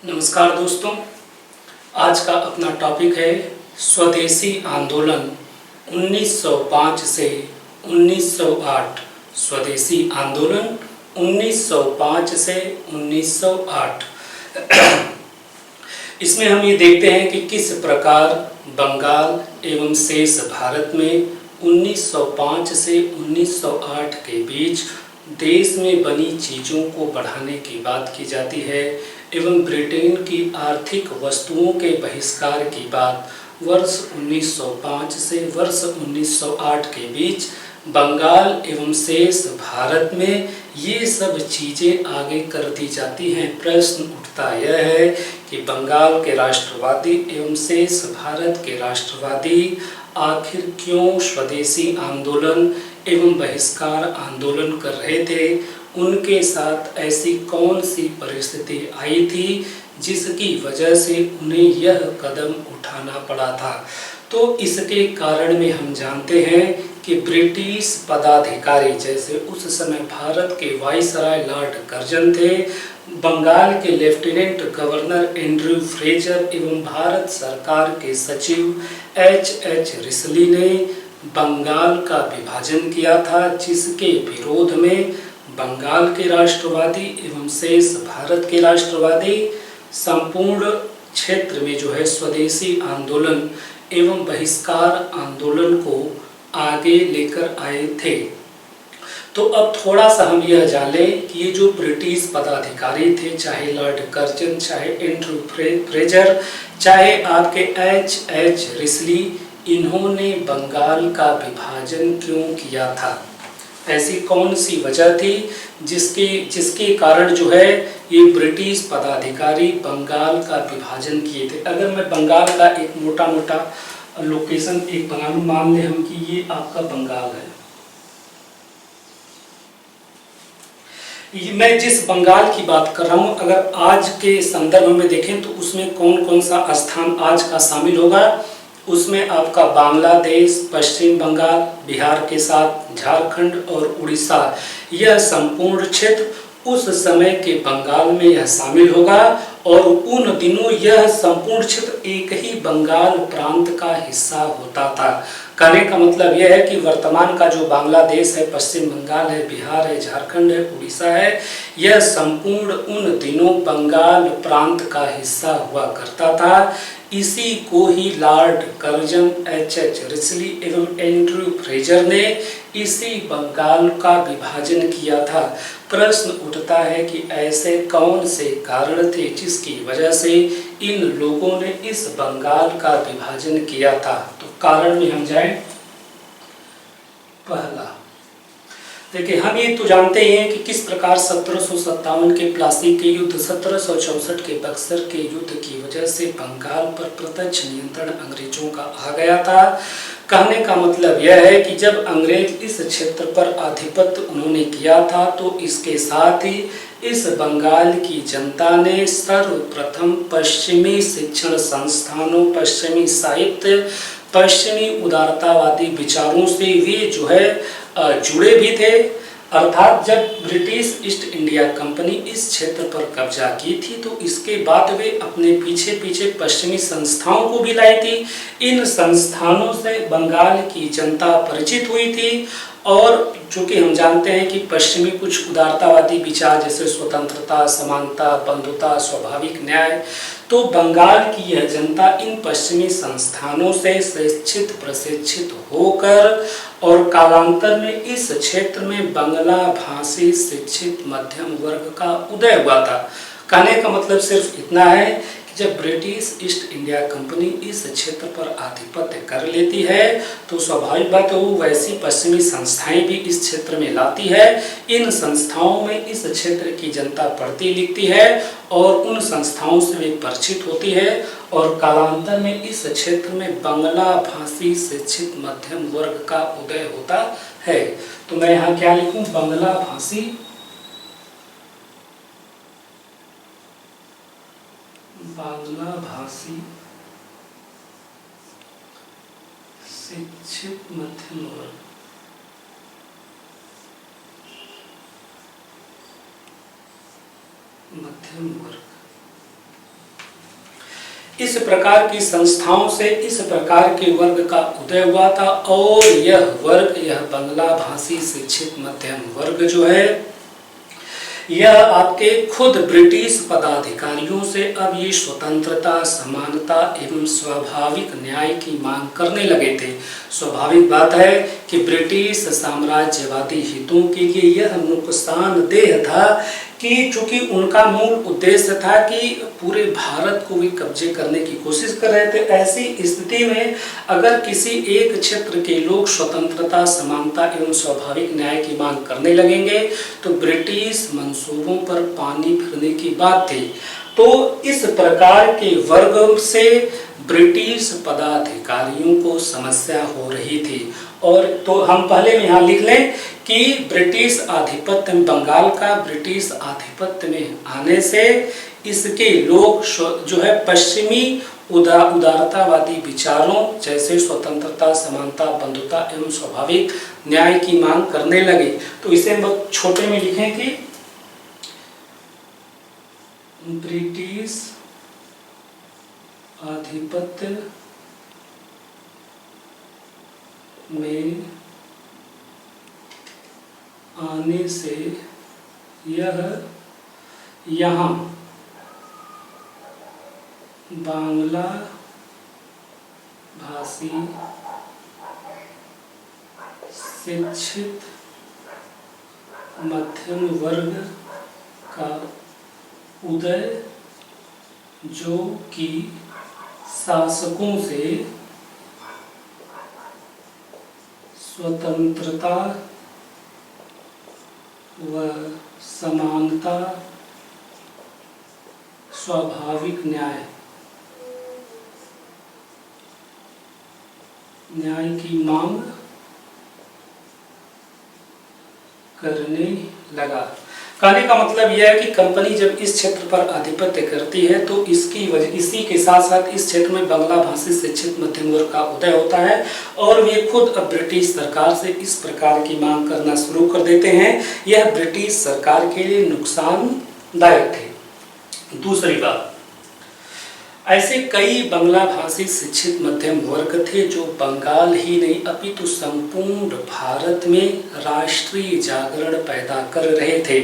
नमस्कार दोस्तों, आज का अपना टॉपिक है स्वदेशी आंदोलन 1905 से 1908। स्वदेशी आंदोलन 1905 से 1908। इसमें हम ये देखते हैं कि किस प्रकार बंगाल एवं शेष भारत में 1905 से 1908 के बीच देश में बनी चीज़ों को बढ़ाने की बात की जाती है एवं ब्रिटेन की आर्थिक वस्तुओं के बहिष्कार की बात वर्ष 1905 से वर्ष 1908 के बीच बंगाल एवं शेष भारत में ये सब चीज़ें आगे कर दी जाती हैं। प्रश्न उठता यह है कि बंगाल के राष्ट्रवादी एवं शेष भारत के राष्ट्रवादी आखिर क्यों स्वदेशी आंदोलन एवं बहिष्कार आंदोलन कर रहे थे। उनके साथ ऐसी कौन सी परिस्थिति आई थी जिसकी वजह से उन्हें यह कदम उठाना पड़ा था। तो इसके कारण में हम जानते हैं कि ब्रिटिश पदाधिकारी, जैसे उस समय भारत के वाइसराय लॉर्ड कर्जन थे, बंगाल के लेफ्टिनेंट गवर्नर एंड्रयू फ्रेजर एवं भारत सरकार के सचिव एच रिसली ने बंगाल का विभाजन किया था, जिसके विरोध में बंगाल के राष्ट्रवादी एवं शेष भारत के राष्ट्रवादी संपूर्ण क्षेत्र में जो है स्वदेशी आंदोलन एवं बहिष्कार आंदोलन को आगे लेकर आए थे। तो अब थोड़ा सा हम यह जान लें कि ये जो ब्रिटिश पदाधिकारी थे, चाहे लॉर्ड कर्जन, चाहे एंड्रयू फ्रेजर, चाहे आपके एच रिसली, इन्होंने बंगाल का विभाजन क्यों किया था। ऐसी कौन सी वजह थी जिसके कारण जो है ये ब्रिटिश पदाधिकारी बंगाल का विभाजन किए थे। अगर मैं बंगाल का एक मोटा लोकेशन एक बना लूं, मान लें हम कि ये आपका बंगाल है। मैं जिस बंगाल की बात कर रहा हूँ, अगर आज के संदर्भ में देखें तो उसमें कौन कौन सा स्थान आज का शामिल होगा। उसमें आपका बांग्लादेश, पश्चिम बंगाल, बिहार के साथ झारखंड और उड़ीसा, यह संपूर्ण क्षेत्र उस समय के बंगाल में यह शामिल होगा। और उन दिनों यह संपूर्ण क्षेत्र एक ही बंगाल प्रांत का हिस्सा होता था। कहने का मतलब यह है कि वर्तमान का जो बांग्लादेश है, पश्चिम बंगाल है, बिहार है, झारखंड है, उड़ीसा है, यह संपूर्ण उन दिनों बंगाल प्रांत का हिस्सा हुआ करता था। इसी को ही लॉर्ड कर्जन, एच रिसली एवं एंड्रयू फ्रेजर ने इसी बंगाल का विभाजन किया था। प्रश्न उठता है कि ऐसे कौन से कारण थे जिसकी वजह से इन लोगों ने इस बंगाल का विभाजन किया था। तो कारण में हम जाएं। पहला, देखिए, हम ये तो जानते ही हैं कि किस प्रकार 1757 के प्लासी के युद्ध, 1764 के बक्सर के युद्ध की वजह से बंगाल पर प्रत्यक्ष नियंत्रण अंग्रेजों का आ गया था। कहने का मतलब यह है कि जब अंग्रेज इस क्षेत्र पर आधिपत्य उन्होंने किया था, तो इसके साथ ही इस बंगाल की जनता ने सर्वप्रथम पश्चिमी शिक्षण संस्थानों, पश्चिमी साहित्य, पश्चिमी उदारतावादी विचारों से वे जो है जुड़े भी थे। अर्थात जब ब्रिटिश ईस्ट इंडिया कंपनी इस क्षेत्र पर कब्जा की थी, तो इसके बाद वे अपने पीछे पश्चिमी संस्थाओं को भी लाई थी। इन संस्थानों से बंगाल की जनता परिचित हुई थी। और चूँकि हम जानते हैं कि पश्चिमी कुछ उदारतावादी विचार, जैसे स्वतंत्रता, समानता, बंधुता, स्वाभाविक न्याय, तो बंगाल की यह जनता इन पश्चिमी संस्थानों से शिक्षित प्रशिक्षित होकर और कालांतर में इस क्षेत्र में बंगला भाषी शिक्षित मध्यम वर्ग का उदय हुआ था। कहने का मतलब सिर्फ इतना है कि जब ब्रिटिश ईस्ट इंडिया कंपनी इस क्षेत्र पर आधिपत्य कर लेती है, तो स्वाभाविक बात है वो वैसी पश्चिमी संस्थाएं भी इस क्षेत्र में लाती है। इन संस्थाओं में इस क्षेत्र की जनता पढ़ती लिखती है और उन संस्थाओं से वे परिचित होती है और कालांतर में इस क्षेत्र में बंगला भाषी शिक्षित मध्यम वर्ग का उदय होता है। तो मैं यहाँ क्या लिखूं, बंगला भाषी शिक्षित मध्यम वर्ग। इस प्रकार की संस्थाओं से इस प्रकार के वर्ग का उदय हुआ था और यह वर्ग, यह बंगला भाषी शिक्षित मध्यम वर्ग जो है, यह आपके खुद ब्रिटिश पदाधिकारियों से अब ये स्वतंत्रता, समानता एवं स्वाभाविक न्याय की मांग करने लगे थे। स्वाभाविक बात है कि ब्रिटिश साम्राज्यवादी हितों के लिए यह नुकसानदेह था कि चूंकि उनका मूल उद्देश्य था कि पूरे भारत को भी कब्जे करने की कोशिश कर रहे थे। ऐसी स्थिति में अगर किसी एक क्षेत्र के लोग स्वतंत्रता, समानता एवं स्वाभाविक न्याय की मांग करने लगेंगे तो ब्रिटिश मंसूबों पर पानी फिरने की बात थी। तो इस प्रकार के वर्ग से ब्रिटिश पदाधिकारियों को समस्या हो रही थी। और तो हम पहले में यहाँ लिख लें कि ब्रिटिश आधिपत्य में, बंगाल का ब्रिटिश आधिपत्य में आने से इसके लोग जो है पश्चिमी उदारतावादी विचारों जैसे स्वतंत्रता, समानता, बंधुता एवं स्वाभाविक न्याय की मांग करने लगे। तो इसे हम छोटे में लिखें कि ब्रिटिश आधिपत्य में आने से यह यहाँ बांग्ला भाषी शिक्षित मध्यम वर्ग का उदय, जो कि शासकों से स्वतंत्रता व समानता, स्वाभाविक न्याय की मांग करने लगा। कहने का मतलब यह है कि कंपनी जब इस क्षेत्र पर आधिपत्य करती है तो इसकी वजह, इसी के साथ साथ इस क्षेत्र में बांग्ला भाषी शिक्षित मध्यम वर्ग का उदय होता है और वे खुद अब ब्रिटिश सरकार से इस प्रकार की मांग करना शुरू कर देते हैं। यह ब्रिटिश सरकार के लिए नुकसानदायक थे। दूसरी बात, ऐसे कई बांग्ला भाषी शिक्षित मध्यम वर्ग थे जो बंगाल ही नहीं अपितु संपूर्ण भारत में राष्ट्रीय जागरण पैदा कर रहे थे।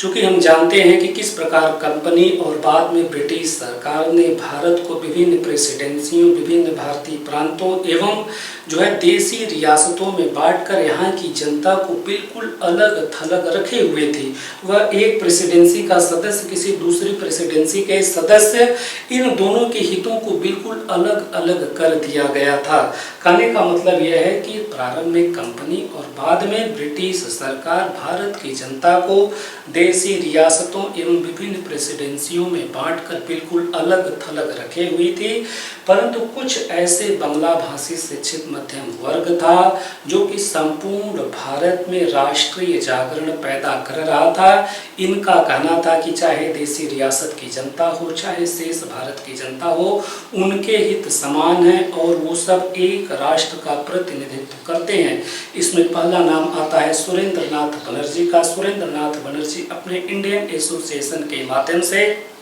चूंकि हम जानते हैं कि किस प्रकार कंपनी और बाद में ब्रिटिश सरकार ने भारत को विभिन्न प्रेसिडेंसियों, विभिन्न भारतीय प्रांतों एवं जो है देसी रियासतों में बांटकर यहाँ की जनता को बिल्कुल अलग थलग रखे हुए थे। वह एक प्रेसिडेंसी का सदस्य किसी दूसरी प्रेसिडेंसी के सदस्य, इन दोनों के हितों को बिल्कुल अलग अलग कर दिया गया था। कहने का मतलब यह है कि प्रारंभ में कंपनी और बाद में ब्रिटिश सरकार भारत की जनता को देसी रियासतों एवं विभिन्न प्रेसिडेंसियों में बांटकर बिल्कुल अलग थलग रखे हुई थी। परंतु कुछ ऐसे बांग्ला भाषी शिक्षित मध्यम वर्ग था जो कि संपूर्ण भारत में राष्ट्रीय जागरण पैदा कर रहा था। इनका कहना था कि चाहे देसी रियासत की जनता हो, चाहे शेष भारत की जनता हो, उनके हित समान हैं और वो सब एक राष्ट्र का प्रतिनिधित्व करते हैं। इसमें पहला नाम आता है सुरेंद्र नाथ बनर्जी का। सुरेंद्र नाथ बनर्जी अपने इंडियन एसोसिएशन के माध्यम से,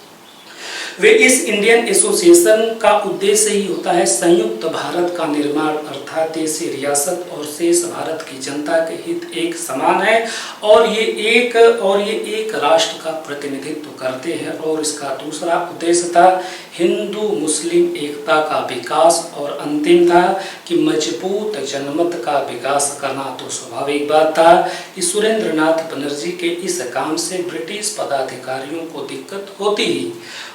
वे इस इंडियन एसोसिएशन का उद्देश्य ही होता है संयुक्त भारत का निर्माण, अर्थात देसी रियासत और शेष भारत की जनता के हित एक समान है और ये एक राष्ट्र का प्रतिनिधित्व करते हैं। और इसका दूसरा उद्देश्य था हिंदू मुस्लिम एकता का विकास और अंतिम था कि मजबूत जनमत का विकास करना। तो स्वाभाविक बात था कि सुरेंद्र नाथ बनर्जी के इस काम से ब्रिटिश पदाधिकारियों को दिक्कत होती ही।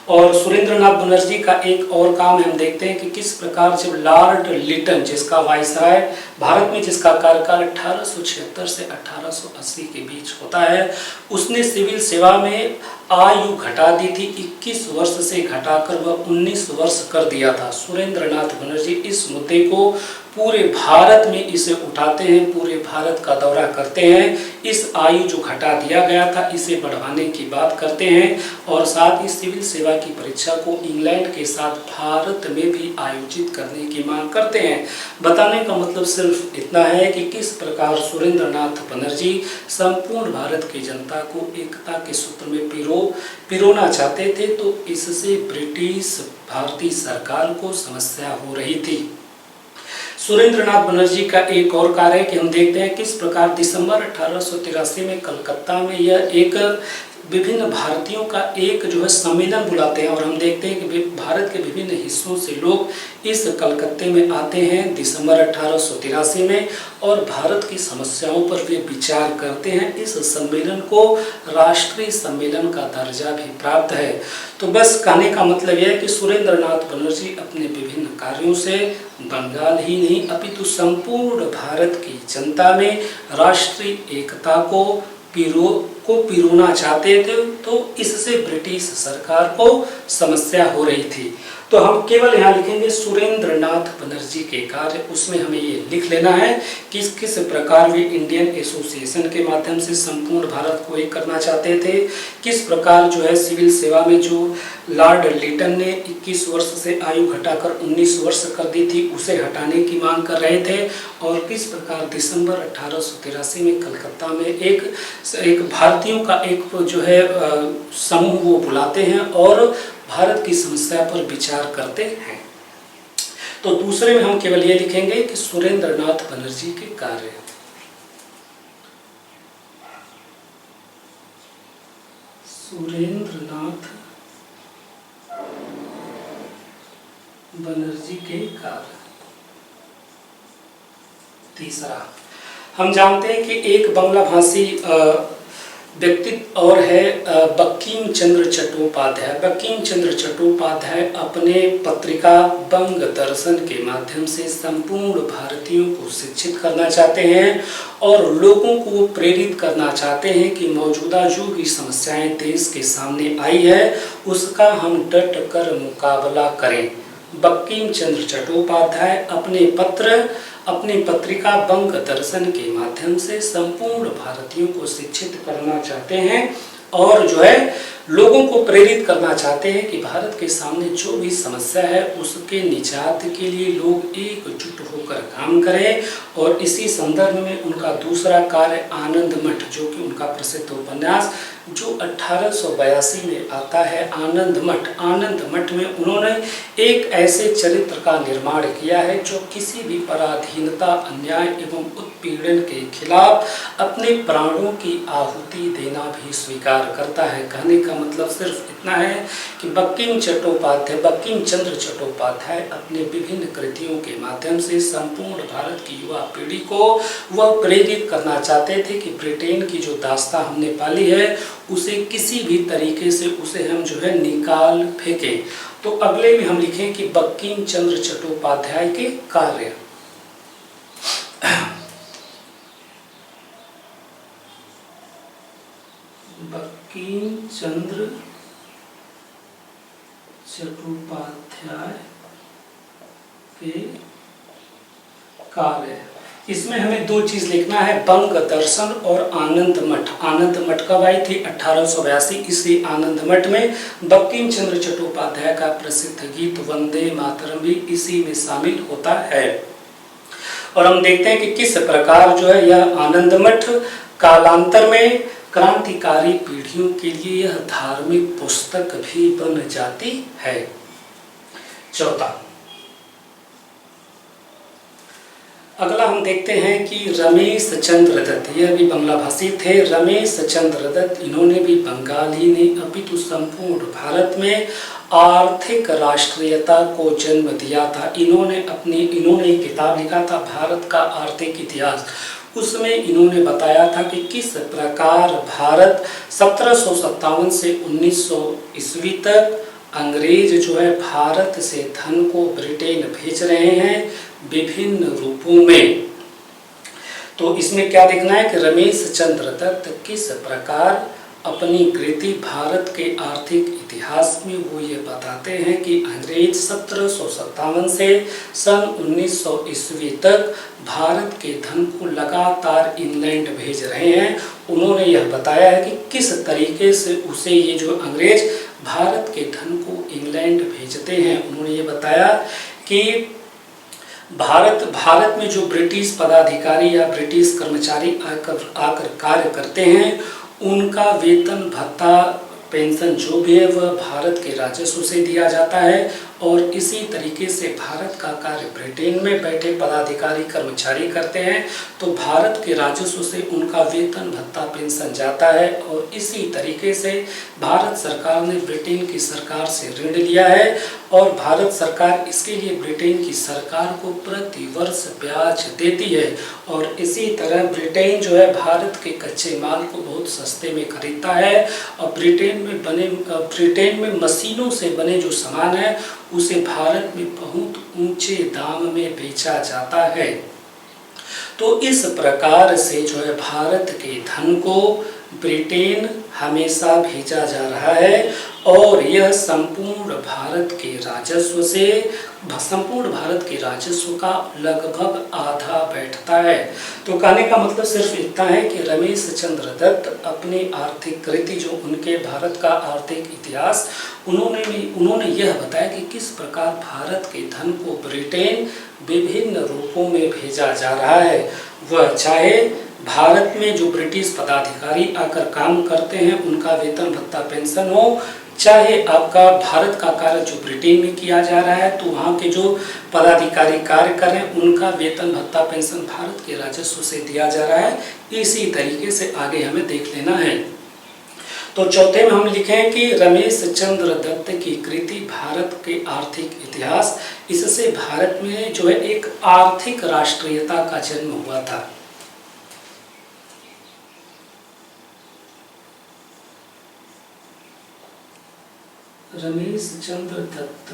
और सुरेंद्र नाथ बनर्जी का एक और काम हम देखते हैं कि किस प्रकार जब लॉर्ड लिटन, जिसका वायसराय भारत में जिसका कार्यकाल 1876 से 1880 के बीच होता है, उसने सिविल सेवा में आयु घटा दी थी। 21 वर्ष से घटाकर वह 19 वर्ष कर दिया था। सुरेंद्र नाथ बनर्जी इस मुद्दे को पूरे भारत में इसे उठाते हैं, पूरे भारत का दौरा करते हैं, इस आयु जो घटा दिया गया था इसे बढ़ाने की बात करते हैं और साथ ही सिविल सेवा की परीक्षा को इंग्लैंड के साथ भारत में भी आयोजित करने की मांग करते हैं। बताने का मतलब सिर्फ इतना है कि किस प्रकार सुरेंद्रनाथ बनर्जी संपूर्ण भारत की जनता को एकता के सूत्र में पिरोना चाहते थे, तो इससे ब्रिटिश भारतीय सरकार को समस्या हो रही थी। सुरेंद्रनाथ बनर्जी का एक और कार्य है कि हम देखते हैं किस प्रकार दिसंबर 1883 में कलकत्ता में यह एक विभिन्न भारतीयों का एक जो है सम्मेलन बुलाते हैं और हम देखते हैं कि भारत के विभिन्न हिस्सों से लोग इस कलकत्ते में आते हैं दिसंबर 1883 में और भारत की समस्याओं पर वे विचार करते हैं। इस सम्मेलन को राष्ट्रीय सम्मेलन का दर्जा भी प्राप्त है। तो बस कहने का मतलब यह है कि सुरेंद्रनाथ बनर्जी अपने विभिन्न कार्यों से बंगाल ही नहीं अपितु संपूर्ण भारत की जनता में राष्ट्रीय एकता को पिरोना चाहते थे, तो इससे ब्रिटिश सरकार को समस्या हो रही थी। तो हम केवल यहाँ लिखेंगे सुरेंद्रनाथ बनर्जी के कार्य, उसमें हमें ये लिख लेना है कि किस प्रकार वे इंडियन एसोसिएशन के माध्यम से संपूर्ण भारत को एक करना चाहते थे, किस प्रकार जो है सिविल सेवा में जो लॉर्ड लिटन ने 21 वर्ष से आयु घटाकर 19 वर्ष कर दी थी उसे हटाने की मांग कर रहे थे और किस प्रकार दिसंबर 1883 में कलकत्ता में एक भारतीयों का एक जो है समूह वो बुलाते हैं और भारत की समस्या पर विचार करते हैं। तो दूसरे में हम केवल ये लिखेंगे कि सुरेंद्रनाथ बनर्जी के कार्य। सुरेंद्रनाथ बनर्जी के कार्य। तीसरा हम जानते हैं कि एक बांग्ला भाषी व्यक्ति और है बंकिम चंद्र चट्टोपाध्याय। बंकिम चंद्र चट्टोपाध्याय अपने पत्रिका बंग दर्शन के माध्यम से संपूर्ण भारतीयों को शिक्षित करना चाहते हैं और लोगों को प्रेरित करना चाहते हैं कि मौजूदा जो भी समस्याएं देश के सामने आई है उसका हम डट कर मुकाबला करें। बंकिम चंद्र चट्टोपाध्याय अपनी पत्रिका बंग दर्शन के माध्यम से संपूर्ण भारतीयों को शिक्षित करना चाहते हैं और जो है लोगों को प्रेरित करना चाहते हैं कि भारत के सामने जो भी समस्या है उसके निजात के लिए लोग एकजुट होकर काम करें। और इसी संदर्भ में उनका दूसरा कार्य आनंद मठ, जो कि उनका प्रसिद्ध उपन्यास जो 1882 में आता है आनंद मठ में उन्होंने एक ऐसे चरित्र का निर्माण किया है जो किसी भी पराधीनता, अन्याय एवं उत्पीड़न के खिलाफ अपने प्राणों की आहुति देना भी स्वीकार करता है। कहने का मतलब सिर्फ इतना है कि बंकिम चंद्र चट्टोपाध्याय अपने विभिन्न कृतियों के माध्यम से संपूर्ण भारत की युवा पीढ़ी को वह प्रेरित करना चाहते थे कि ब्रिटेन की जो दास्तां हमने पाली है उसे किसी भी तरीके से उसे हम जो है निकाल फेंकें। तो अगले में हम लिखें कि बंकिम चंद्र चट्टोपाध्याय के कार्य। बंकिम चंद्र चट्टोपाध्याय के कार्य। इसमें हमें दो चीज लिखना है, बंग दर्शन और आनंद मठ। आनंद मठ कब आई थी? 1882। इसी आनंद मठ में बंकिम चंद्र चट्टोपाध्याय का प्रसिद्ध गीत वंदे मातरम भी इसी में शामिल होता है। और हम देखते हैं कि किस प्रकार जो है यह आनंद मठ कालांतर में क्रांतिकारी पीढ़ियों के लिए यह धार्मिक पुस्तक भी बन जाती है। चौथा, अगला हम देखते हैं कि रमेश चंद्र दत्त, यह भी बांग्ला भाषी थे। रमेश चंद्र दत्त, इन्होंने भी बंगाली ने अपितु संपूर्ण भारत में आर्थिक राष्ट्रीयता को जन्म दिया था। इन्होंने किताब लिखा था भारत का आर्थिक इतिहास। उसमें इन्होंने बताया था कि किस प्रकार भारत 1757 से 1900 ईस्वी तक अंग्रेज जो है भारत से धन को ब्रिटेन भेज रहे हैं विभिन्न रूपों में। तो इसमें क्या देखना है कि रमेश चंद्र दत्त किस प्रकार अपनी कृति भारत के आर्थिक इतिहास में वो ये बताते हैं कि अंग्रेज 1757 से सन 1900 ईस्वी तक भारत के धन को लगातार इंग्लैंड भेज रहे हैं। उन्होंने यह बताया है कि किस तरीके से उसे ये जो अंग्रेज भारत के धन को इंग्लैंड भेजते हैं। उन्होंने ये बताया कि भारत में जो ब्रिटिश पदाधिकारी या ब्रिटिश कर्मचारी आकर कार्य करते हैं, उनका वेतन भत्ता पेंशन जो भी है वह भारत के राजस्व से दिया जाता है। और इसी तरीके से भारत का कार्य ब्रिटेन में बैठे पदाधिकारी कर्मचारी करते हैं, तो भारत के राजस्व से उनका वेतन भत्ता पेंशन जाता है। और इसी तरीके से भारत सरकार ने ब्रिटेन की सरकार से ऋण लिया है और भारत सरकार इसके लिए ब्रिटेन की सरकार को प्रति वर्ष ब्याज देती है। और इसी तरह ब्रिटेन जो है भारत के कच्चे माल को बहुत सस्ते में खरीदता है और ब्रिटेन में मशीनों से बने जो सामान है उसे भारत में बहुत ऊंचे दाम में बेचा जाता है। तो इस प्रकार से जो है भारत के धन को ब्रिटेन हमेशा भेजा जा रहा है और यह संपूर्ण भारत के राजस्व का लगभग आधा बैठता है। तो कहने का मतलब सिर्फ इतना है कि रमेश चंद्र दत्त अपनी आर्थिक कृति जो उनके भारत का आर्थिक इतिहास उन्होंने यह बताया कि किस प्रकार भारत के धन को ब्रिटेन विभिन्न रूपों में भेजा जा रहा है। वह चाहे भारत में जो ब्रिटिश पदाधिकारी आकर काम करते हैं उनका वेतन भत्ता पेंशन हो, चाहे आपका भारत का कार्य जो ब्रिटेन में किया जा रहा है तो वहाँ के जो पदाधिकारी कार्य कर रहे हैं उनका वेतन भत्ता पेंशन भारत के राजस्व से दिया जा रहा है। इसी तरीके से आगे हमें देख लेना है। तो चौथे में हम लिखें कि रमेश चंद्र दत्त की कृति भारत के आर्थिक इतिहास, इससे भारत में जो है एक आर्थिक राष्ट्रीयता का जन्म हुआ था। रमेश चंद्र दत्त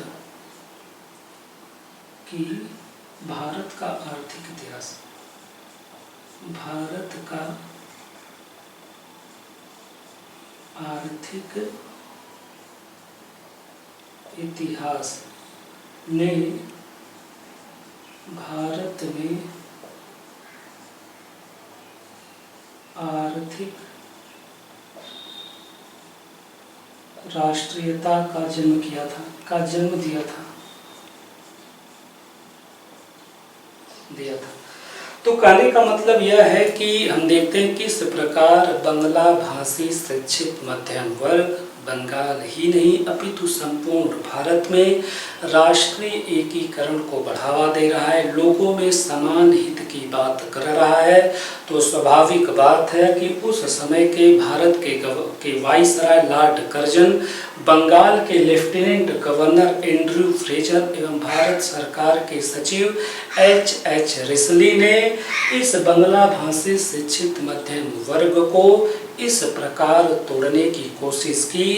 की भारत का आर्थिक इतिहास, भारत का आर्थिक इतिहास ने भारत में आर्थिक राष्ट्रीयता का जन्म दिया था। तो कहने का मतलब यह है कि हम देखते हैं किस प्रकार बंगला भाषी शिक्षित मध्यम वर्ग बंगाल ही नहीं अपितु संपूर्ण भारत में राष्ट्रीय एकीकरण को बढ़ावा दे रहा है, लोगों में समान हित की बात कर रहा है। तो स्वाभाविक बात है कि उस समय के भारत के वाइसराय लॉर्ड कर्जन, बंगाल के लेफ्टिनेंट गवर्नर एंड्रयू फ्रेजर एवं भारत सरकार के सचिव एच रिसली ने इस बंगला भाषी शिक्षित मध्यम वर्ग को इस प्रकार तोड़ने की कोशिश की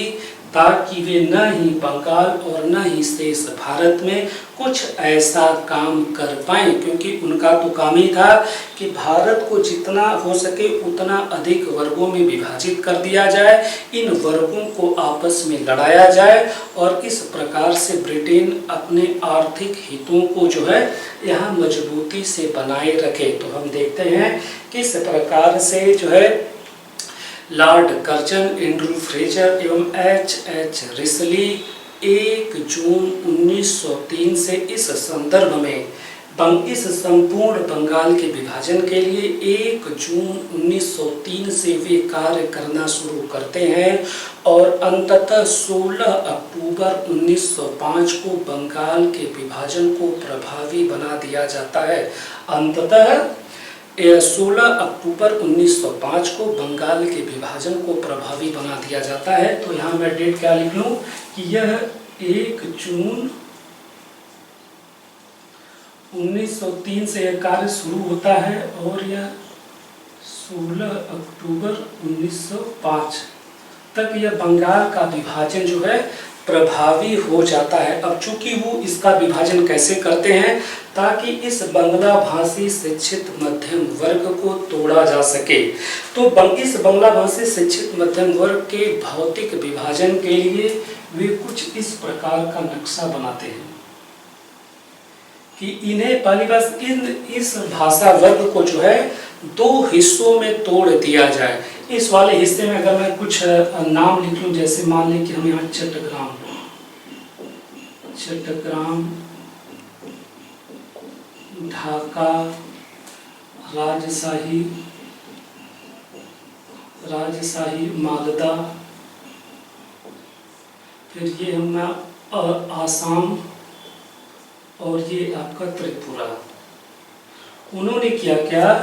ताकि वे न ही बंगाल और न ही शेष भारत में कुछ ऐसा काम कर पाएं, क्योंकि उनका तो काम ही था कि भारत को जितना हो सके उतना अधिक वर्गों में विभाजित कर दिया जाए, इन वर्गों को आपस में लड़ाया जाए और इस प्रकार से ब्रिटेन अपने आर्थिक हितों को जो है यहाँ मजबूती से बनाए रखे। तो हम देखते हैं किस प्रकार से जो है लॉर्ड कर्जन, एंड्रयू फ्रेजर एवं एच रिसली 1 जून 1903 से इस संदर्भ में इस संपूर्ण बंगाल के विभाजन के लिए 1 जून 1903 से वे कार्य करना शुरू करते हैं और अंततः 16 अक्टूबर 1905 को बंगाल के विभाजन को प्रभावी बना दिया जाता है। अंततः 16 अक्टूबर 1905 को बंगाल के विभाजन को प्रभावी बना दिया जाता है। तो यहाँ मैं डेट क्या लिख लूँ कि यह 1 जून 1903 से यह कार्य शुरू होता है और यह 16 अक्टूबर 1905 तक यह बंगाल का विभाजन जो है प्रभावी हो जाता है। अब चूंकि वो इसका विभाजन कैसे करते हैं ताकि इस बंगला भाषी शिक्षित मध्यम वर्ग को तोड़ा जा सके, तो इस बंगला भाषी शिक्षित मध्यम वर्ग के भौतिक विभाजन के लिए वे कुछ इस प्रकार का नक्शा बनाते हैं कि इन्हें पहली बात इस भाषा वर्ग को जो है दो हिस्सों में तोड़ दिया जाए। इस वाले हिस्से में अगर मैं कुछ नाम लिख लूं, जैसे मान लें कि हम यहाँ चट्टग्राम, ढाका, राजशाही, मालदा, फिर ये हम आसाम और ये आपका त्रिपुरा। उन्होंने क्या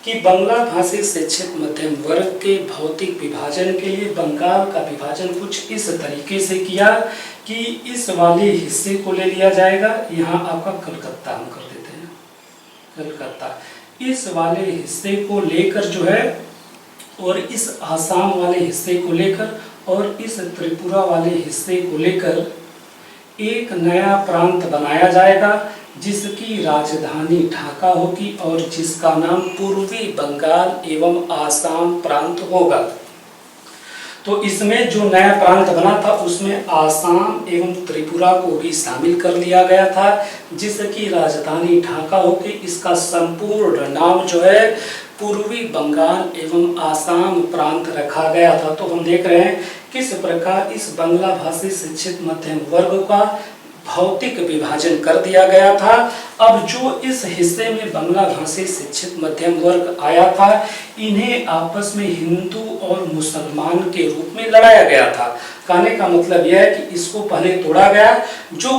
कि बंगला भाषी शिक्षित मध्यम वर्ग के भौतिक विभाजन के लिए बंगाल का विभाजन कुछ इस तरीके से किया कि इस वाले हिस्से को ले लिया जाएगा, यहाँ आपका कलकत्ता हम कर देते हैं, कलकत्ता, इस वाले हिस्से को लेकर जो है, और इस आसाम वाले हिस्से को लेकर और इस त्रिपुरा वाले हिस्से को लेकर एक नया प्रांत बनाया जाएगा जिसकी राजधानी ढाका होगी और जिसका नाम पूर्वी बंगाल एवं आसाम प्रांत होगा। तो इसमें जो नया प्रांत बना था उसमें आसाम एवं त्रिपुरा को भी शामिल कर लिया गया था जिसकी राजधानी ढाका होगी। इसका संपूर्ण नाम जो है पूर्वी बंगाल एवं आसाम प्रांत रखा गया था। तो हम देख रहे हैं किस प्रकार इस बंगला भाषी शिक्षित मध्यम वर्ग का भौतिक विभाजन कर दिया गया था। अब जो इस हिस्से में बंगला भाषी शिक्षित मध्यम वर्ग आया था, इन्हें आपस में हिंदू और मुसलमान के रूप में लड़ाया गया था। कहने का मतलब यह है कि इसको पहले तोड़ा गया, जो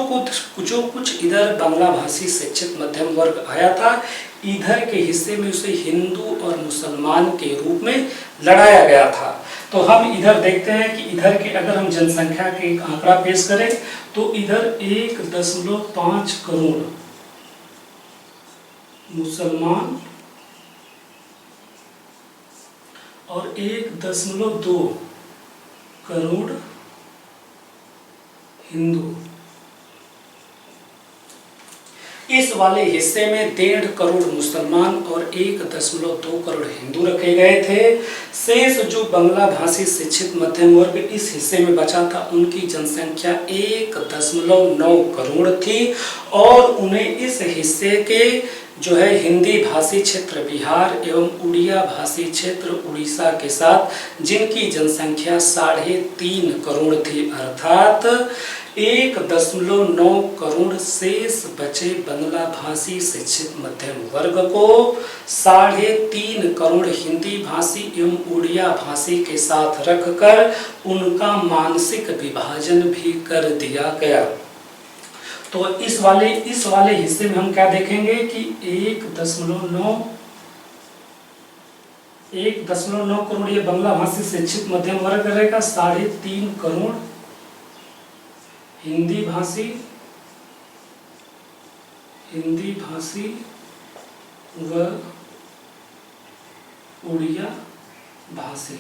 कुछ इधर बंगला भाषी शिक्षित मध्यम वर्ग आया था, इधर के हिस्से में उसे हिंदू और मुसलमान के रूप में लड़ाया गया था। तो हम इधर देखते हैं कि इधर के अगर हम जनसंख्या के एक आंकड़ा पेश करें तो इधर 1.5 करोड़ मुसलमान और 1.2 करोड़ हिंदू। इस वाले हिस्से में 1.5 करोड़ मुसलमान और 1.2 करोड़ हिंदू रखे गए थे। शेष जो बंगला भाषी शिक्षित मध्यम वर्ग इस हिस्से में बचा था उनकी जनसंख्या 1.9 करोड़ थी और उन्हें इस हिस्से के जो है हिंदी भाषी क्षेत्र बिहार एवं उड़िया भाषी क्षेत्र उड़ीसा के साथ जिनकी जनसंख्या 3.5 करोड़ थी, अर्थात 1.9 करोड़ शेष बचे बंगला भाषी शिक्षित मध्यम वर्ग को 3.5 करोड़ हिंदी भाषी एवं उड़िया भाषी के साथ रखकर उनका मानसिक विभाजन भी कर दिया गया। तो इस वाले हिस्से में हम क्या देखेंगे कि 1.9 करोड़ ये बंगला भाषी शिक्षित मध्यम वर्ग रहेगा, 3.5 करोड़ हिंदी भाषी व उड़िया भाषी।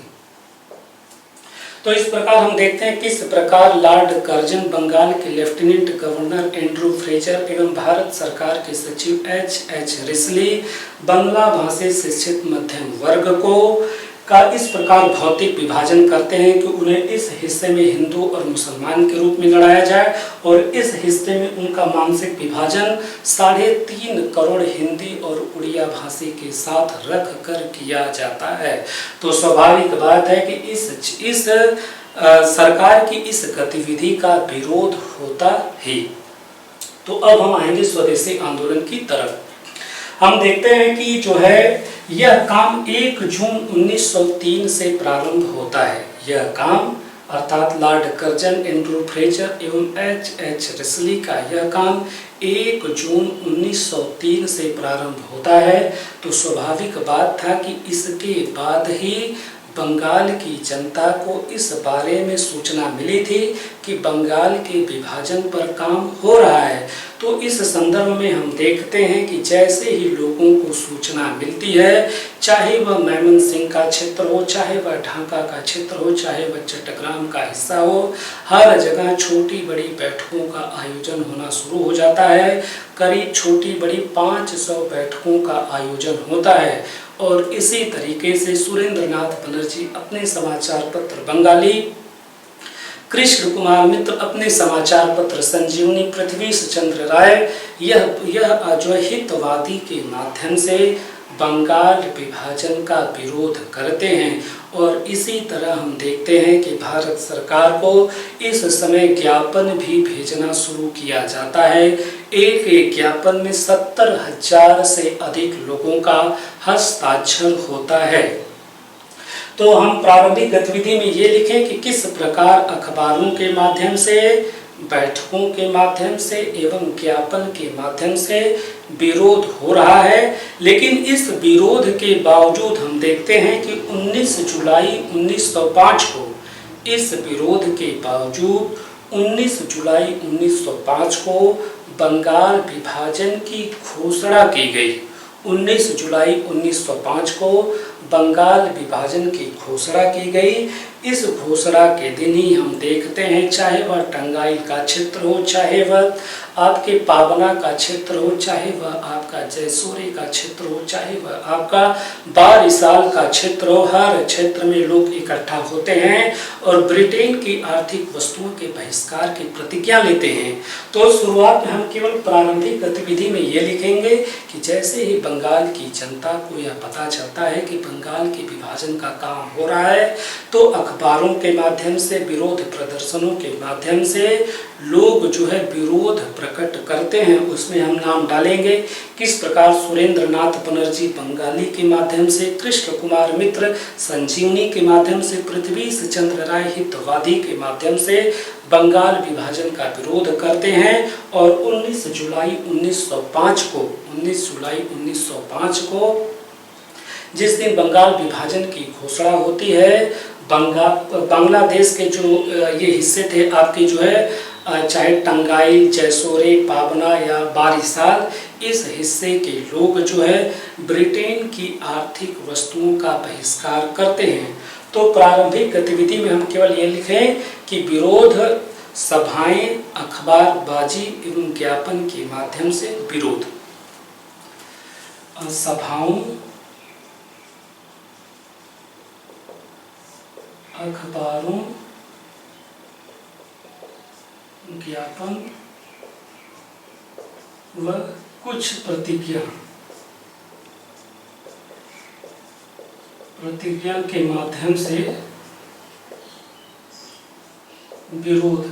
तो इस प्रकार हम देखते हैं किस प्रकार लॉर्ड कर्जन, बंगाल के लेफ्टिनेंट गवर्नर एंड्रू फ्रेजर एवं भारत सरकार के सचिव H.H. रिस्ली बंगला भाषी शिक्षित मध्यम वर्ग का इस प्रकार भौतिक विभाजन करते हैं कि उन्हें इस हिस्से में हिंदू और मुसलमान के रूप में लड़ाया जाए और इस हिस्से में उनका मानसिक विभाजन 3.5 करोड़ हिंदी और उड़िया भाषी के साथ रख कर किया जाता है। तो स्वाभाविक बात है कि इस सरकार की इस गतिविधि का विरोध होता ही। तो अब हम आएंगे स्वदेशी आंदोलन की तरफ। हम देखते हैं कि जो है यह काम 1 जून 1903 से प्रारंभ होता है। यह काम अर्थात लॉर्ड कर्जन, एंड्रू फ्रेजर एवं H.H. रिस्ली का यह काम 1 जून 1903 से प्रारंभ होता है। तो स्वाभाविक बात था कि इसके बाद ही बंगाल की जनता को इस बारे में सूचना मिली थी कि बंगाल के विभाजन पर काम हो रहा है। तो इस संदर्भ में हम देखते हैं कि जैसे ही लोगों को सूचना मिलती है, चाहे वह मैमनसिंह का क्षेत्र हो, चाहे वह ढाका का क्षेत्र हो, चाहे वह चट्टग्राम का हिस्सा हो, हर जगह छोटी बड़ी बैठकों का आयोजन होना शुरू हो जाता है। करीब छोटी बड़ी 500 बैठकों का आयोजन होता है। और इसी तरीके से सुरेंद्रनाथ बनर्जी अपने समाचार पत्र बंगाली, कृष्ण कुमार मित्र अपने समाचार पत्र संजीवनी, पृथ्वीश चंद्र राय यह जो हितवादी के माध्यम से बंगाल विभाजन का विरोध करते हैं। और इसी तरह हम देखते हैं कि भारत सरकार को इस समय ज्ञापन भी भेजना शुरू किया जाता है। एक ज्ञापन में 70,000 से अधिक लोगों का हस्ताक्षर होता है। तो हम प्रारंभिक गतिविधि में ये लिखें कि किस प्रकार अखबारों के माध्यम से, बैठकों के माध्यम से एवं ज्ञापन के माध्यम से विरोध हो रहा है। लेकिन इस विरोध के बावजूद हम देखते हैं कि 19 जुलाई 1905 को, इस विरोध के बावजूद 19 जुलाई 1905 को बंगाल विभाजन की घोषणा की गई। 19 जुलाई 1905 को बंगाल विभाजन की घोषणा की गई। इस घोषणा के दिन ही हम देखते हैं, चाहे वह टंगाइल का क्षेत्र हो, चाहे वह आपके पाबना का क्षेत्र हो, चाहे वह आपका जयसोरे का क्षेत्र हो, चाहे वह आपका बारिसाल का क्षेत्र हो, हर क्षेत्र में लोग इकट्ठा होते हैं और ब्रिटेन की आर्थिक वस्तुओं के बहिष्कार की प्रतिज्ञा लेते हैं। तो शुरुआत में हम केवल प्रारंभिक गतिविधि में ये लिखेंगे कि जैसे ही बंगाल की जनता को यह पता चलता है कि बंगाल के विभाजन का काम हो रहा है, तो अखबारों के माध्यम से, विरोध प्रदर्शनों के माध्यम से लोग जो है विरोध प्रकट करते हैं। उसमें हम नाम डालेंगे किस प्रकार सुरेंद्रनाथ बनर्जी बंगाली के माध्यम से, कृष्ण कुमार मित्र संजीवनी के माध्यम से, पृथ्वीश चंद्र राय हितवादी के माध्यम से बंगाल विभाजन का विरोध करते हैं। और 19 जुलाई 1905 को जिस दिन बंगाल विभाजन की घोषणा होती है, बांग्लादेश के जो ये हिस्से थे आपके जो है, चाहे टंगाइल, जयसोरे, पाबना या बारिसाल, इस हिस्से के लोग जो है ब्रिटेन की आर्थिक वस्तुओं का बहिष्कार करते हैं। तो प्रारंभिक गतिविधि में हम केवल ये लिखें कि विरोध सभाएं, अखबारबाजी एवं ज्ञापन के माध्यम से विरोध। सभाओं, अखबारों, ज्ञापन व कुछ प्रतिज्ञा के माध्यम से विरोध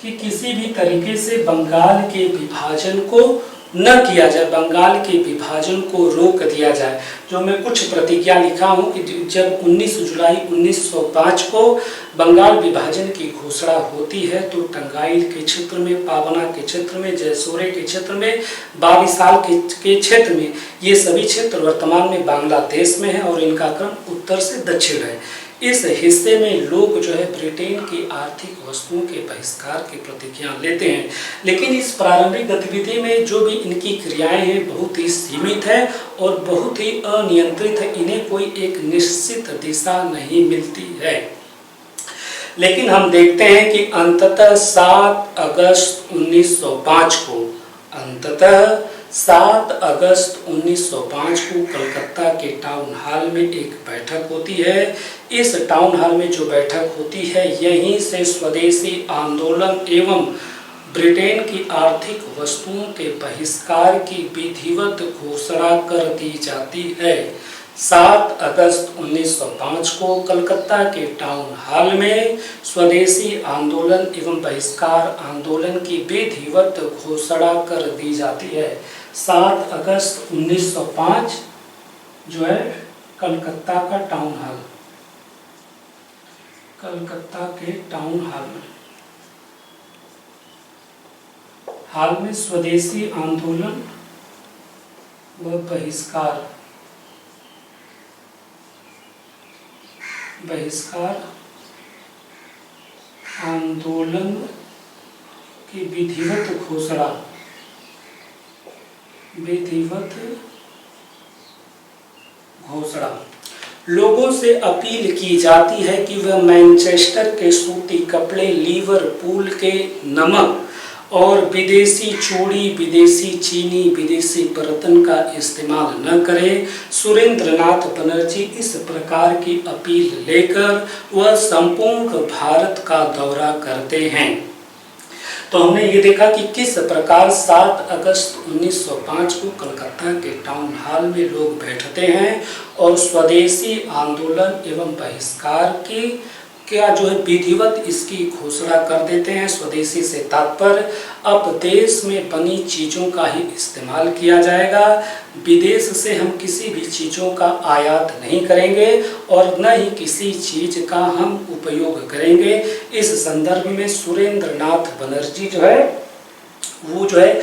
कि किसी भी तरीके से बंगाल के विभाजन को न किया जाए, बंगाल के विभाजन को रोक दिया जाए। जो मैं कुछ प्रतिज्ञा लिखा हूँ कि जब 19 जुलाई 1905 को बंगाल विभाजन की घोषणा होती है, तो टंगाइल के क्षेत्र में, पाबना के क्षेत्र में, जयसोरे के क्षेत्र में, बारिसाल के क्षेत्र में, ये सभी क्षेत्र वर्तमान में बांग्लादेश में है और इनका क्रम उत्तर से दक्षिण है। इस हिस्से में लोग जो है ब्रिटेन की आर्थिक वस्तुओं के बहिष्कार की प्रतिज्ञा लेते हैं। लेकिन इस प्रारंभिक गतिविधि में जो भी इनकी क्रियाएं हैं बहुत ही सीमित है और बहुत ही अनियंत्रित है, इन्हें कोई एक निश्चित दिशा नहीं मिलती है। लेकिन हम देखते हैं कि अंततः 7 अगस्त 1905 को, अंततः 7 अगस्त 1905 को कलकत्ता के टाउन हॉल में एक बैठक होती है। इस टाउन हॉल में जो बैठक होती है, यहीं से स्वदेशी आंदोलन एवं ब्रिटेन की आर्थिक वस्तुओं के बहिष्कार की विधिवत घोषणा कर दी जाती है। 7 अगस्त 1905 को कलकत्ता के टाउन हॉल में स्वदेशी आंदोलन एवं बहिष्कार आंदोलन की विधिवत घोषणा कर दी जाती है। 7 अगस्त 1905 जो है कलकत्ता का टाउन हॉल, कलकत्ता के टाउन हॉल में स्वदेशी आंदोलन व बहिष्कार आंदोलन की विधिवत घोषणा। लोगों से अपील की जाती है कि वह मैनचेस्टर के सूती कपड़े, लिवरपूल के नमक और विदेशी चूड़ी, विदेशी चीनी, विदेशी बर्तन का इस्तेमाल न करें। सुरेंद्रनाथ बनर्जी इस प्रकार की अपील लेकर वह संपूर्ण भारत का दौरा करते हैं। तो हमने ये देखा कि किस प्रकार 7 अगस्त 1905 को कलकत्ता के टाउन हॉल में लोग बैठते हैं और स्वदेशी आंदोलन एवं बहिष्कार की क्या जो है विधिवत इसकी घोषणा कर देते हैं। स्वदेशी से तात्पर्य अब देश में बनी चीज़ों का ही इस्तेमाल किया जाएगा, विदेश से हम किसी भी चीज़ों का आयात नहीं करेंगे और न ही किसी चीज़ का हम उपयोग करेंगे। इस संदर्भ में सुरेंद्रनाथ बनर्जी जो है वो जो है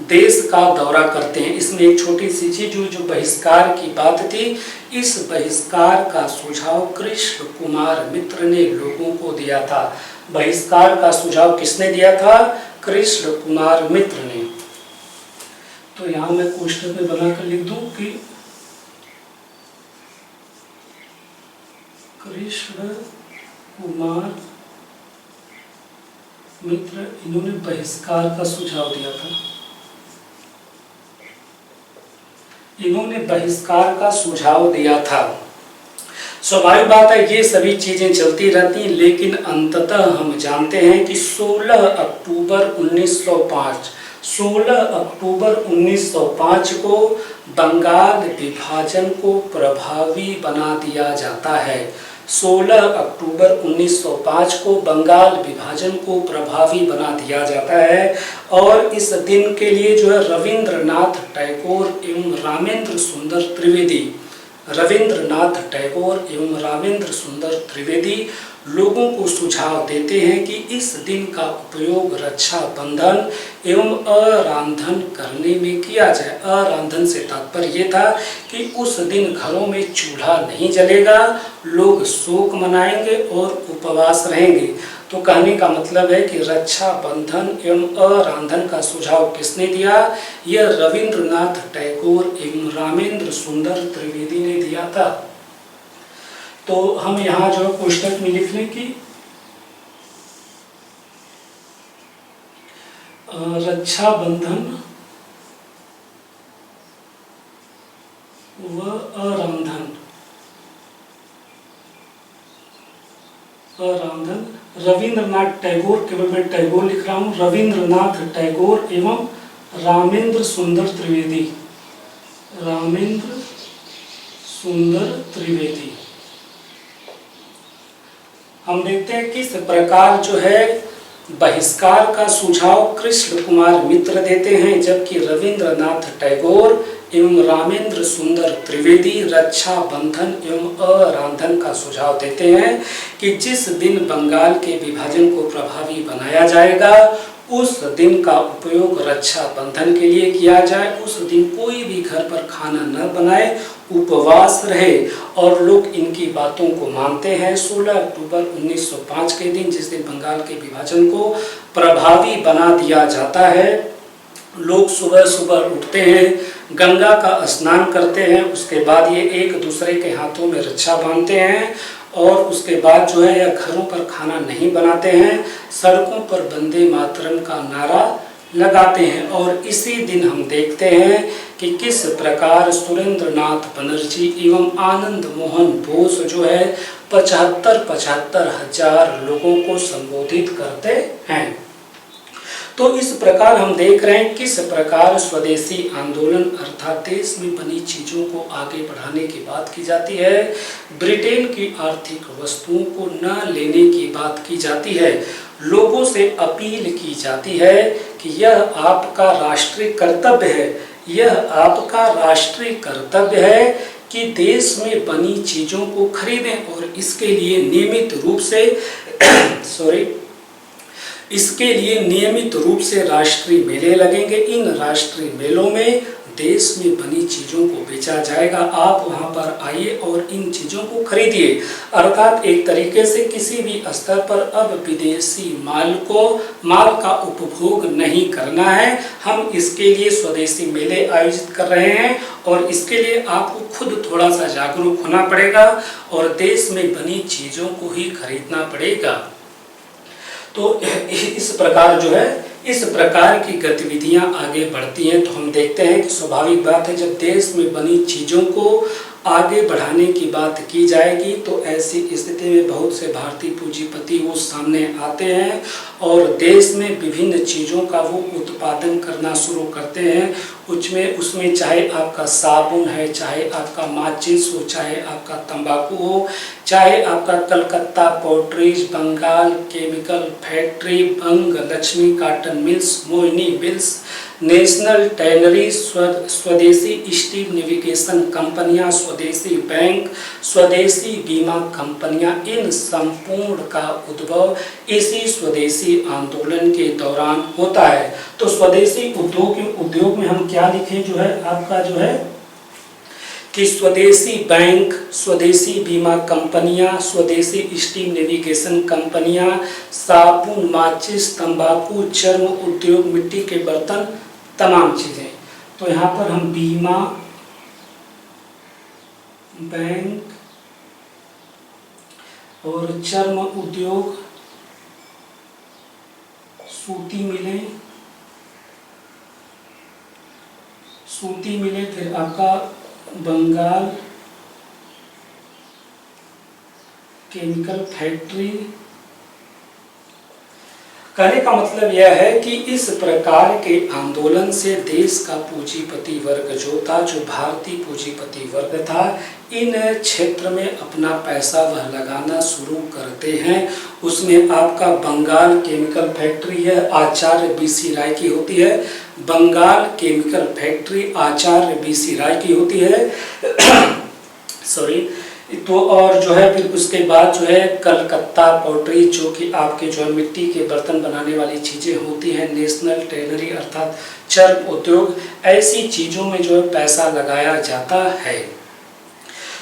देश का दौरा करते हैं। इसमें एक छोटी सी चीज जो बहिष्कार की बात थी, इस बहिष्कार का सुझाव कृष्ण कुमार मित्र ने लोगों को दिया था। बहिष्कार का सुझाव किसने दिया था? कृष्ण कुमार मित्र ने। तो यहाँ मैं कोष्ठक में बनाकर लिख दूं कि कृष्ण कुमार मित्र इन्होंने बहिष्कार का सुझाव दिया था। इन्होंने बहिष्कार का सुझाव दिया था। स्वाभाविक बात है ये सभी चीजें चलती रहती, लेकिन अंततः हम जानते हैं कि 16 अक्टूबर 1905 को बंगाल विभाजन को प्रभावी बना दिया जाता है। 16 अक्टूबर 1905 को बंगाल विभाजन को प्रभावी बना दिया जाता है और इस दिन के लिए जो है रविंद्रनाथ टैगोर एवं रामेंद्र सुंदर त्रिवेदी लोगों को सुझाव देते हैं कि इस दिन का उपयोग रक्षा बंधन एवं अरांधन करने में किया जाए। अरांधन से तात्पर्य ये था कि उस दिन घरों में चूल्हा नहीं जलेगा, लोग शोक मनाएंगे और उपवास रहेंगे। तो कहने का मतलब है कि रक्षा बंधन एवं अरांधन का सुझाव किसने दिया? यह रविंद्रनाथ टैगोर एवं रामेंद्र सुंदर त्रिवेदी ने दिया था। तो हम यहाँ जो कोष्ठक में लिख लें कि रक्षा बंधन व अरांधन रविंद्रनाथ टैगोर, केवल मैं टैगोर लिख रहा हूँ, रविंद्रनाथ टैगोर एवं रामेंद्र सुंदर त्रिवेदी। हम देखते हैं किस प्रकार जो है बहिष्कार का सुझाव कृष्ण कुमार मित्र देते हैं, जबकि रविंद्रनाथ टैगोर एवं रामेंद्र सुंदर त्रिवेदी रक्षा बंधन एवं अरांधन का सुझाव देते हैं कि जिस दिन बंगाल के विभाजन को प्रभावी बनाया जाएगा उस दिन का उपयोग रक्षा बंधन के लिए किया जाए। उस दिन कोई भी घर पर खाना न बनाए, उपवास रहे और लोग इनकी बातों को मानते हैं। 16 अक्टूबर 1905 के दिन, जिस दिन बंगाल के विभाजन को प्रभावी बना दिया जाता है, लोग सुबह सुबह उठते हैं, गंगा का स्नान करते हैं, उसके बाद ये एक दूसरे के हाथों में रक्षा बांधते हैं और उसके बाद जो है यह घरों पर खाना नहीं बनाते हैं, सड़कों पर वंदे मातरम का नारा लगाते हैं। और इसी दिन हम देखते हैं कि किस प्रकार सुरेंद्रनाथ बनर्जी एवं आनंद मोहन बोस जो है 75 हजार लोगों को संबोधित करते हैं। तो इस प्रकार हम देख रहे हैं किस प्रकार स्वदेशी आंदोलन अर्थात देश में बनी चीज़ों को आगे बढ़ाने की बात की जाती है, ब्रिटेन की आर्थिक वस्तुओं को न लेने की बात की जाती है, लोगों से अपील की जाती है कि यह आपका राष्ट्रीय कर्तव्य है, यह आपका राष्ट्रीय कर्तव्य है कि देश में बनी चीज़ों को खरीदें और इसके लिए नियमित रूप से राष्ट्रीय मेले लगेंगे। इन राष्ट्रीय मेलों में देश में बनी चीज़ों को बेचा जाएगा। आप वहां पर आइए और इन चीज़ों को खरीदिए। अर्थात एक तरीके से किसी भी स्तर पर अब विदेशी माल का उपभोग नहीं करना है। हम इसके लिए स्वदेशी मेले आयोजित कर रहे हैं और इसके लिए आपको खुद थोड़ा सा जागरूक होना पड़ेगा और देश में बनी चीज़ों को ही खरीदना पड़ेगा। तो इस प्रकार की गतिविधियां आगे बढ़ती हैं तो हम देखते हैं कि स्वाभाविक बात है, जब देश में बनी चीज़ों को आगे बढ़ाने की बात की जाएगी तो ऐसी स्थिति में बहुत से भारतीय पूंजीपति वो सामने आते हैं और देश में विभिन्न चीज़ों का वो उत्पादन करना शुरू करते हैं। उसमें चाहे आपका साबुन है, चाहे आपका माचिस हो, चाहे आपका तंबाकू हो, चाहे आपका Calcutta पोर्ट्रीज, Bengal chemical factory, Banga Lakshmi cotton mills, Mohini mills, national tannery, स्वदेशी स्टील नेविगेशन कंपनियां, स्वदेशी बैंक, स्वदेशी बीमा कंपनियां, इन संपूर्ण का उद्भव इसी स्वदेशी आंदोलन के दौरान होता है। तो स्वदेशी उद्योग में हम क्या लिखें, जो है आपका जो है कि स्वदेशी बैंक, स्वदेशी बीमा कंपनियां, स्वदेशी स्टीम नेविगेशन कंपनियां, साबुन, माचिस, तंबाकू, चर्म उद्योग, मिट्टी के बर्तन, तमाम चीज़ें। तो यहाँ पर हम बीमा, बैंक और चर्म उद्योग, सूती मिले, फिर आपका बंगाल केमिकल फैक्ट्री। कहने का मतलब यह है कि इस प्रकार के आंदोलन से देश का पूंजीपति वर्ग जो था, जो भारतीय पूंजीपति वर्ग था, इन क्षेत्र में अपना पैसा वह लगाना शुरू करते हैं। उसमें आपका बंगाल केमिकल फैक्ट्री है, आचार्य BC राय की होती है। बंगाल केमिकल फैक्ट्री आचार्य BC राय की होती है सॉरी। तो और जो है फिर उसके बाद जो है कलकत्ता पोर्ट्री, जो कि आपके जो है मिट्टी के बर्तन बनाने वाली चीज़ें होती हैं। नेशनल टैनरी अर्थात चर्म उद्योग, ऐसी चीज़ों में जो है पैसा लगाया जाता है।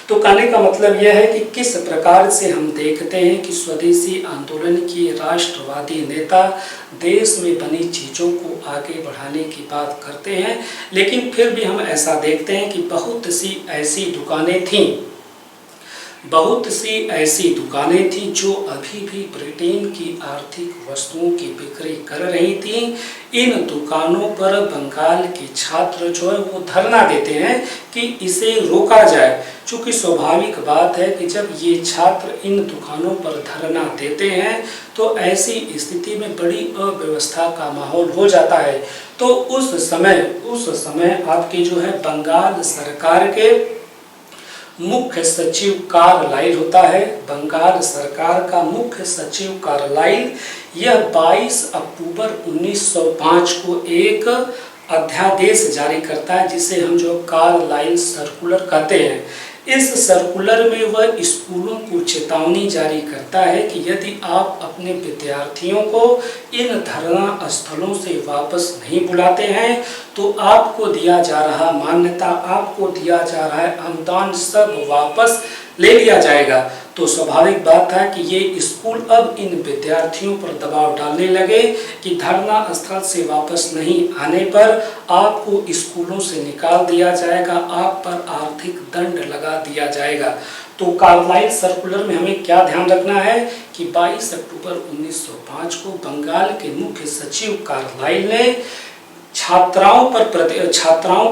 तो कहने का मतलब यह है कि किस प्रकार से हम देखते हैं कि स्वदेशी आंदोलन की राष्ट्रवादी नेता देश में बनी चीज़ों को आगे बढ़ाने की बात करते हैं, लेकिन फिर भी हम ऐसा देखते हैं कि बहुत सी ऐसी दुकानें थीं जो अभी भी ब्रिटेन की आर्थिक वस्तुओं की बिक्री कर रही थीं। इन दुकानों पर बंगाल के छात्र जो है वो धरना देते हैं कि इसे रोका जाए। चूँकि स्वाभाविक बात है कि जब ये छात्र इन दुकानों पर धरना देते हैं तो ऐसी स्थिति में बड़ी अव्यवस्था का माहौल हो जाता है। तो उस समय आपके जो है बंगाल सरकार के मुख्य सचिव कार्लाइल होता है। बंगाल सरकार का मुख्य सचिव कार्लाइल यह 22 अक्टूबर 1905 को एक अध्यादेश जारी करता है, जिसे हम जो कार्लाइल सर्कुलर कहते हैं। इस सर्कुलर में वह स्कूलों को चेतावनी जारी करता है कि यदि आप अपने विद्यार्थियों को इन धरना स्थलों से वापस नहीं बुलाते हैं तो आपको दिया जा रहा मान्यता, आपको दिया जा रहा है अनुदान सब वापस ले लिया जाएगा। तो स्वाभाविक बात है कि ये स्कूल अब इन विद्यार्थियों पर दबाव डालने लगे कि धरना स्थल से वापस नहीं आने पर आपको स्कूलों से निकाल दिया जाएगा, आप पर आर्थिक दंड लगा दिया जाएगा। तो कार्लाइल सर्कुलर में हमें क्या ध्यान रखना है कि 22 अक्टूबर 1905 को बंगाल के मुख्य सचिव कार्लाइल ने छात्राओं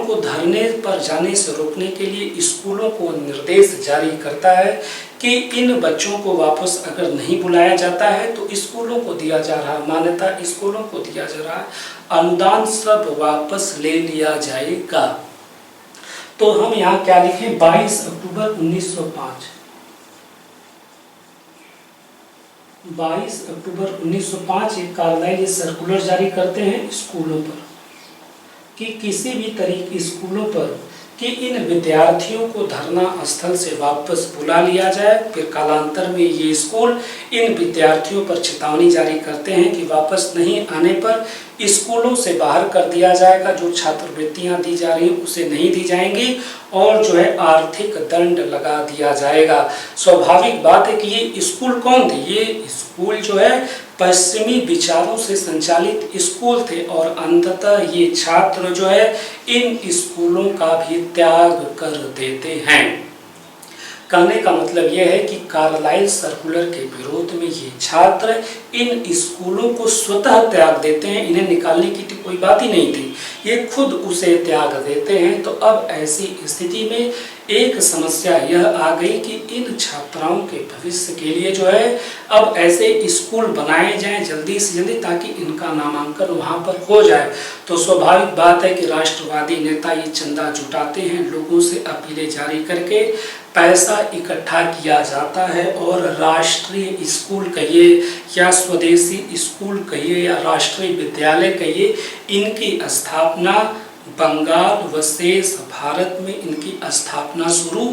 को धरने पर जाने से रोकने के लिए स्कूलों को निर्देश जारी करता है कि इन बच्चों को वापस अगर नहीं बुलाया जाता है तो स्कूलों को दिया जा रहा मान्यता, स्कूलों को दिया जा रहा अनुदान सब वापस ले लिया जाएगा। तो हम यहाँ क्या लिखें, 22 अक्टूबर 1905। 22 अक्टूबर 1905 एक कार्लाइल सर्कुलर जारी करते हैं स्कूलों पर कि किसी भी तरीके स्कूलों पर कि इन विद्यार्थियों को धरना स्थल से वापस बुला लिया जाए। फिर कालांतर में ये स्कूल इन विद्यार्थियों पर चेतावनी जारी करते हैं कि वापस नहीं आने पर स्कूलों से बाहर कर दिया जाएगा, जो छात्रवृत्तियां दी जा रही हैं उसे नहीं दी जाएंगी और जो है आर्थिक दंड लगा दिया जाएगा। स्वाभाविक बात है कि ये स्कूल कौन थे? ये स्कूल जो है पश्चिमी विचारों से संचालित स्कूल थे और अंततः ये छात्र जो है इन स्कूलों का भी त्याग कर देते हैं। कहने का मतलब यह है कि कार्लाइल सर्कुलर के विरोध में ये छात्र इन स्कूलों को स्वतः त्याग देते हैं। इन्हें निकालने की तो कोई बात ही नहीं थी, ये खुद उसे त्याग देते हैं। तो अब ऐसी स्थिति में एक समस्या यह आ गई कि इन छात्राओं के भविष्य के लिए जो है अब ऐसे स्कूल बनाए जाएं जल्दी से जल्दी, ताकि इनका नामांकन वहां पर हो जाए। तो स्वाभाविक बात है कि राष्ट्रवादी नेता ये चंदा जुटाते हैं, लोगों से अपीलें जारी करके पैसा इकट्ठा किया जाता है और राष्ट्रीय स्कूल कहिए या स्वदेशी स्कूल कहिए या राष्ट्रीय विद्यालय कहिए, इनकी स्थापना बंगाल व शेष भारत में इनकी स्थापना शुरू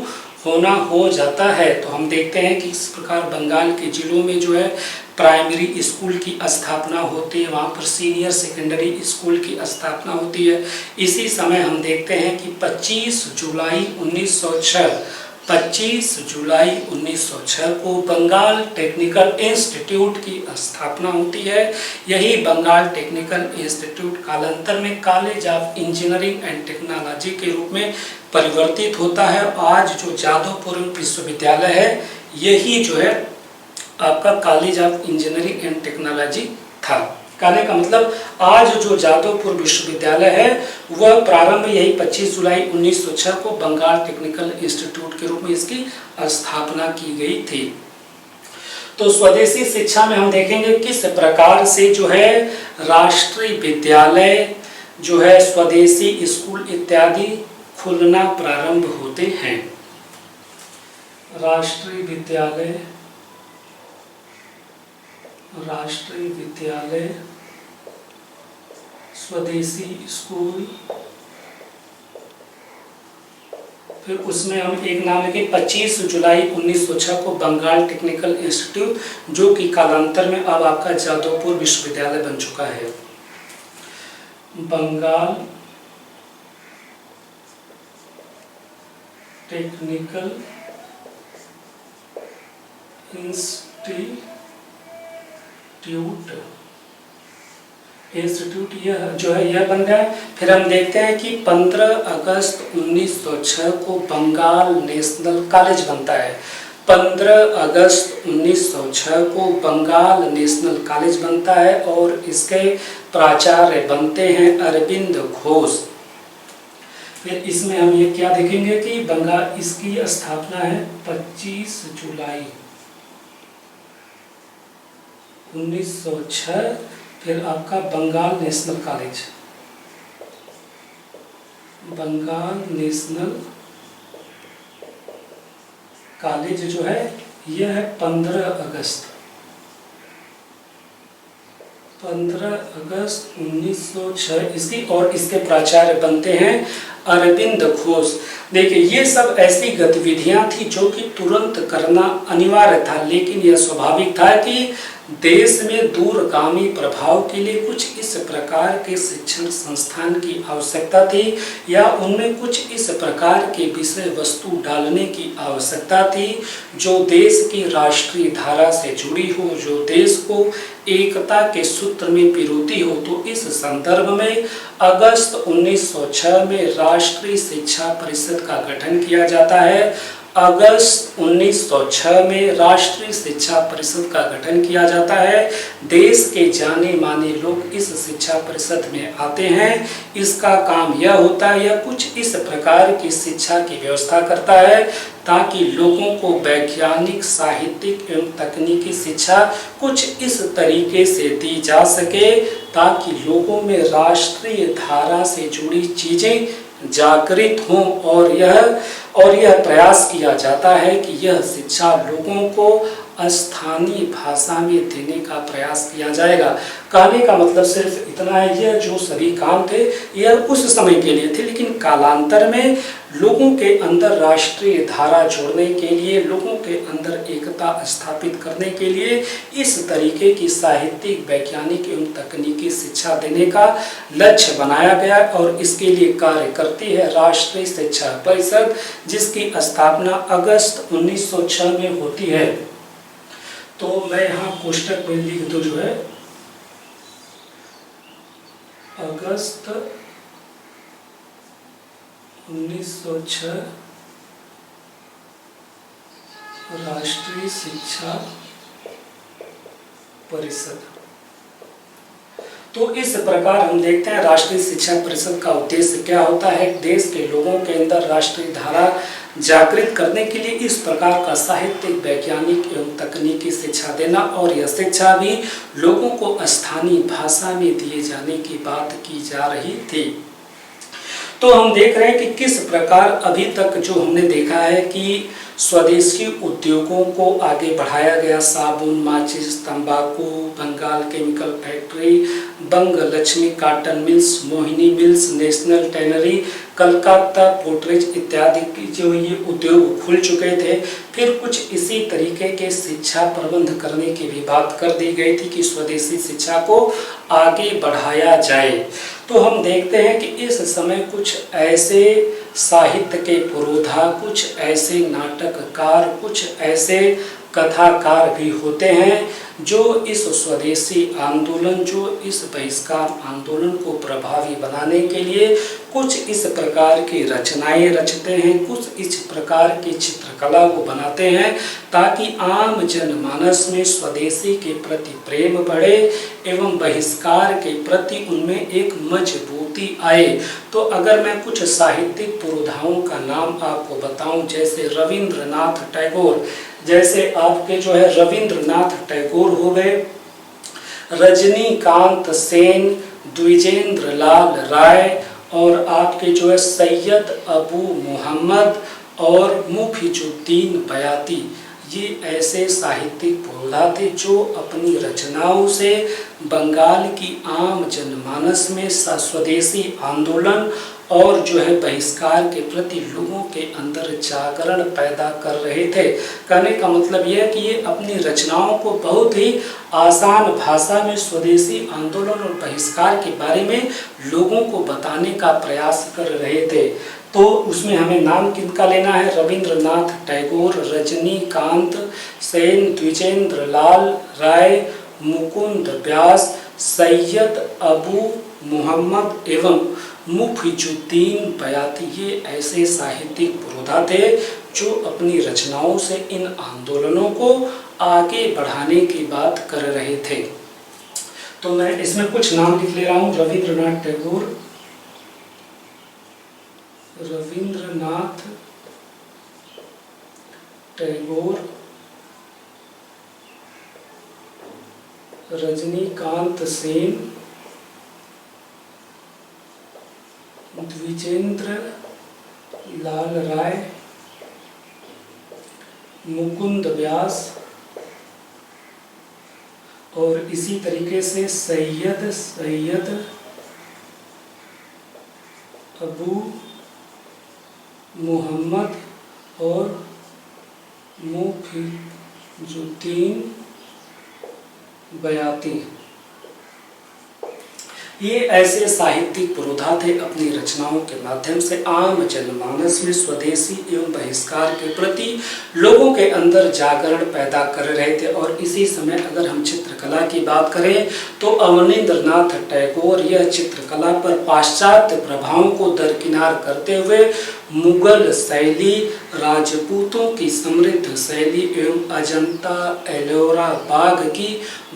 होना हो जाता है। तो हम देखते हैं कि इस प्रकार बंगाल के जिलों में जो है प्राइमरी स्कूल की स्थापना होती है, वहाँ पर सीनियर सेकेंडरी स्कूल की स्थापना होती है। इसी समय हम देखते हैं कि 25 जुलाई 1906 को बंगाल टेक्निकल इंस्टीट्यूट की स्थापना होती है। यही बंगाल टेक्निकल इंस्टीट्यूट कालांतर में college of engineering and technology के रूप में परिवर्तित होता है। आज जो जादवपुर विश्वविद्यालय है यही जो है आपका college of engineering and technology था। कहने का मतलब आज जो जादवपुर विश्वविद्यालय है वह प्रारंभ यही 25 जुलाई 1906 को बंगाल टेक्निकल इंस्टीट्यूट के रूप में इसकी स्थापना की गई थी। तो स्वदेशी शिक्षा में हम देखेंगे किस प्रकार से जो है राष्ट्रीय विद्यालय जो है स्वदेशी स्कूल इत्यादि खुलना प्रारंभ होते हैं। राष्ट्रीय विद्यालय स्वदेशी स्कूल, फिर उसमें हम एक नाम लेंगे 25 जुलाई 1906 को बंगाल टेक्निकल इंस्टीट्यूट, जो कि कालांतर में अब आपका जादवपुर विश्वविद्यालय बन चुका है। बंगाल टेक्निकल इंस्टीट्यूट यह जो है यह बन गया। फिर हम देखते हैं कि 15 अगस्त 1906 को बंगाल नेशनल कॉलेज बनता है। 15 अगस्त 1906 को बंगाल नेशनल कॉलेज बनता है और इसके प्राचार्य बनते हैं अरविंद घोष। फिर इसमें हम ये क्या देखेंगे कि बंगाल इसकी स्थापना है 25 जुलाई 1906। फिर आपका बंगाल नेशनल कॉलेज जो है यह है 15 अगस्त 1906 इसकी, और इसके प्राचार्य बनते हैं अरविंद घोष। देखिए ये सब ऐसी गतिविधियां थी जो कि तुरंत करना अनिवार्य था, लेकिन यह स्वाभाविक था कि देश में दूरगामी प्रभाव के लिए कुछ इस प्रकार के शिक्षण संस्थान की आवश्यकता थी या उनमें कुछ इस प्रकार के विषय वस्तु डालने की आवश्यकता थी जो देश की राष्ट्रीय धारा से जुड़ी हो, जो देश को एकता के सूत्र में पिरोती हो। तो इस संदर्भ में अगस्त 1906 में राष्ट्रीय शिक्षा परिषद का गठन किया जाता है। अगस्त 1906 में राष्ट्रीय शिक्षा परिषद का गठन किया जाता है। देश के जाने माने लोग इस शिक्षा परिषद में आते हैं। इसका काम यह होता है, यह कुछ इस प्रकार की शिक्षा की व्यवस्था करता है ताकि लोगों को वैज्ञानिक, साहित्यिक एवं तकनीकी शिक्षा कुछ इस तरीके से दी जा सके ताकि लोगों में राष्ट्रीय धारा से जुड़ी चीजें जागृत हों। और यह प्रयास किया जाता है कि यह शिक्षा लोगों को स्थानीय भाषा में देने का प्रयास किया जाएगा। कहने का मतलब सिर्फ इतना है, यह जो सभी काम थे यह उस समय के लिए थे, लेकिन कालांतर में लोगों के अंदर राष्ट्रीय धारा जोड़ने के लिए, लोगों के अंदर एकता स्थापित करने के लिए इस तरीके की साहित्यिक, वैज्ञानिक एवं तकनीकी शिक्षा देने का लक्ष्य बनाया गया और इसके लिए कार्य करती है राष्ट्रीय शिक्षा परिषद, जिसकी स्थापना अगस्त 1906 में होती है। तो मैं यहाँ कोष्टक में लिख दूं जो है अगस्त 1906 राष्ट्रीय शिक्षा परिषद। तो इस प्रकार हम देखते हैं राष्ट्रीय शिक्षा परिषद का उद्देश्य क्या होता है। देश के लोगों के अंदर राष्ट्रीय धारा जागृत करने के लिए इस प्रकार का साहित्यिक, वैज्ञानिक एवं तकनीकी शिक्षा देना, और यह शिक्षा भी लोगों को स्थानीय भाषा में दिए जाने की बात की जा रही थी। तो हम देख रहे हैं कि किस प्रकार अभी तक जो हमने देखा है कि स्वदेशी उद्योगों को आगे बढ़ाया गया। साबुन, माचिस, तंबाकू, Bengal chemical factory, Banga Lakshmi cotton mills, Mohini mills, national tannery, Calcutta porterage इत्यादि की जो ये उद्योग खुल चुके थे। फिर कुछ इसी तरीके के शिक्षा प्रबंध करने की भी बात कर दी गई थी कि स्वदेशी शिक्षा को आगे बढ़ाया जाए। तो हम देखते हैं कि इस समय कुछ ऐसे साहित्य के पुरोधा, कुछ ऐसे नाटककार, कुछ ऐसे कथाकार भी होते हैं जो इस स्वदेशी आंदोलन, जो इस बहिष्कार आंदोलन को प्रभावी बनाने के लिए कुछ इस प्रकार की रचनाएं रचते हैं, कुछ इस प्रकार की चित्रकला को बनाते हैं ताकि आम जनमानस में स्वदेशी के प्रति प्रेम बढ़े एवं बहिष्कार के प्रति उनमें एक मजबूती आए। तो अगर मैं कुछ साहित्यिक पुरोधाओं का नाम आपको बताऊं, जैसे रविंद्रनाथ टैगोर, जैसे आपके जो है रविंद्रनाथ टैगोर हो गए, रजनीकांत सेन, द्विजेंद्र लाल राय, और आपके जो है सैयद अबू मोहम्मद और मुफिजुद्दीन बयाती, ये ऐसे साहित्यिक पुरोधा थे जो अपनी रचनाओं से बंगाल की आम जनमानस में स्वदेशी आंदोलन और जो है बहिष्कार के प्रति लोगों के अंदर जागरण पैदा कर रहे थे। कहने का मतलब यह है कि ये अपनी रचनाओं को बहुत ही आसान भाषा में स्वदेशी आंदोलन और बहिष्कार के बारे में लोगों को बताने का प्रयास कर रहे थे। तो उसमें हमें नाम किनका लेना है? रविंद्रनाथ टैगोर, रजनीकांत सेन, द्विजेंद्र लाल राय, मुकुंद व्यास, सैयद अबू मोहम्मद एवं मुफिजुद्दीन बयाती। ये ऐसे साहित्यिक पुरोधा थे जो अपनी रचनाओं से इन आंदोलनों को आगे बढ़ाने की बात कर रहे थे। तो मैं इसमें कुछ नाम लिख ले रहा हूँ। रविंद्रनाथ टैगोर, रविंद्रनाथ टैगोर, रजनीकांत सेन, द्विजेंद्र लाल राय, मुकुंद व्यास और इसी तरीके से सैयद अबू मोहम्मद और मुफिजुद्दीन बयाती। ये ऐसे साहित्यिक पुरोधा थे अपनी रचनाओं के माध्यम से आम जनमानस में स्वदेशी एवं बहिष्कार के प्रति लोगों के अंदर जागरण पैदा कर रहे थे। और इसी समय अगर हम चित्रकला की बात करें तो अवनींद्रनाथ टैगोर यह चित्रकला पर पाश्चात्य प्रभावों को दरकिनार करते हुए मुगल शैली, राजपूतों की समृद्ध शैली एवं अजंता एलोरा बाग की